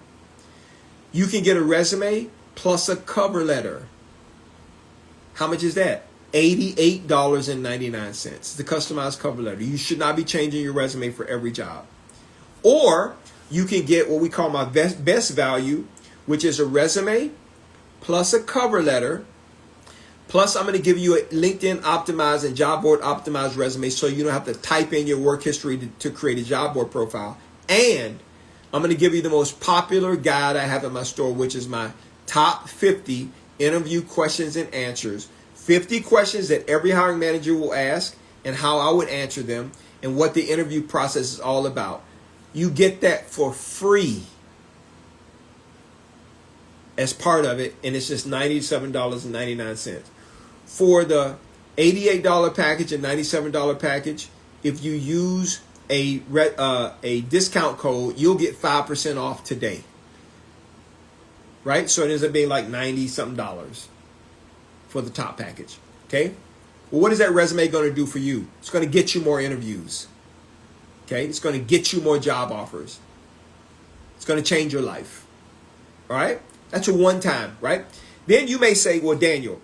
You can get a resume plus a cover letter. How much is that? $88.99. The customized cover letter. You should not be changing your resume for every job. Or you can get what we call my best value, which is a resume plus a cover letter. Plus, I'm going to give you a LinkedIn optimized and job board optimized resume so you don't have to type in your work history to create a job board profile. And I'm going to give you the most popular guide I have in my store, which is my top 50 interview questions and answers. 50 questions that every hiring manager will ask and how I would answer them and what the interview process is all about. You get that for free as part of it, and it's just $97.99. For the $88 package and $97 package, if you use a discount code, you'll get 5% off today. Right? So it ends up being like $90-something for the top package. Okay? Well, what is that resume going to do for you? It's going to get you more interviews. Okay? It's going to get you more job offers. It's going to change your life. All right? That's a one time, right? Then you may say, well, Daniel,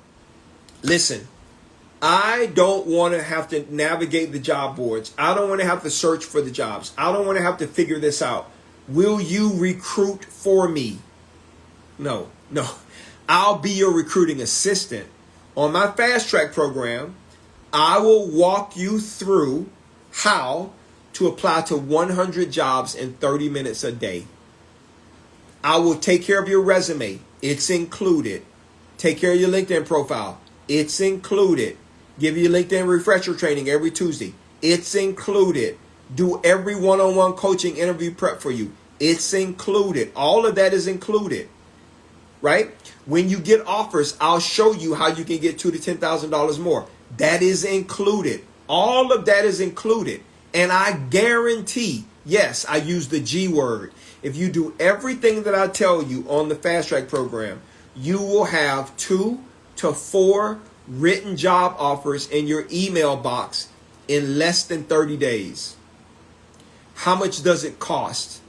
listen, I don't want to have to navigate the job boards. I don't want to have to search for the jobs. I don't want to have to figure this out. Will you recruit for me? No. I'll be your recruiting assistant. On my fast track program, I will walk you through how to apply to 100 jobs in 30 minutes a day. I will take care of your resume. It's included. Take care of your LinkedIn profile. It's included. Give you LinkedIn refresher training every Tuesday. It's included. Do every one-on-one coaching interview prep for you. It's included. All of that is included. Right? When you get offers, I'll show you how you can get $2,000 to $10,000 more. That is included. All of that is included. And I guarantee, yes, I use the G word. If you do everything that I tell you on the fast track program, you will have 2 to 4 written job offers in your email box in less than 30 days. How much does it cost?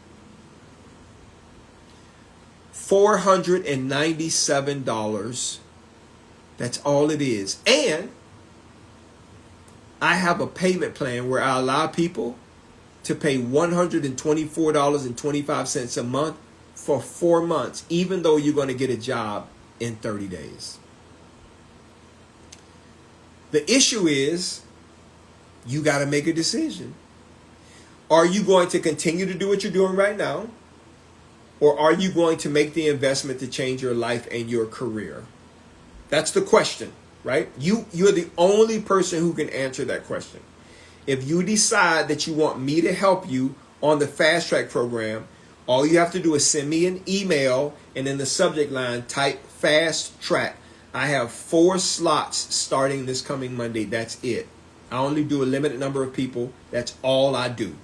$497. That's all it is. And I have a payment plan where I allow people to pay $124.25 a month for 4 months, even though you're going to get a job in 30 days. The issue is you got to make a decision. Are you going to continue to do what you're doing right now? Or are you going to make the investment to change your life and your career? That's the question, right? You're the only person who can answer that question. If you decide that you want me to help you on the fast track program, all you have to do is send me an email and in the subject line type fast track. I have 4 slots starting this coming Monday. That's it. I only do a limited number of people. That's all I do.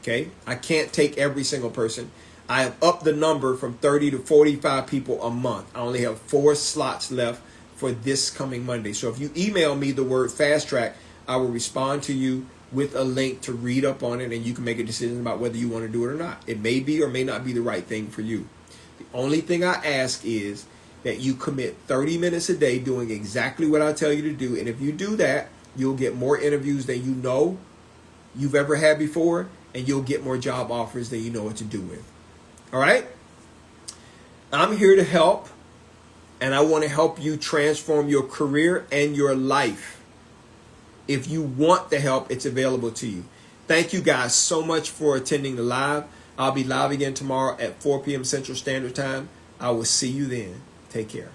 Okay? I can't take every single person. I have upped the number from 30 to 45 people a month. I only have 4 slots left for this coming Monday. So if you email me the word fast track, I will respond to you with a link to read up on it, and you can make a decision about whether you want to do it or not. It may be or may not be the right thing for you. The only thing I ask is that you commit 30 minutes a day doing exactly what I tell you to do. And if you do that, you'll get more interviews than you know you've ever had before, and you'll get more job offers than you know what to do with. All right? I'm here to help, and I want to help you transform your career and your life. If you want the help, it's available to you. Thank you guys so much for attending the live. I'll be live again tomorrow at 4 p.m. Central Standard Time. I will see you then. Take care.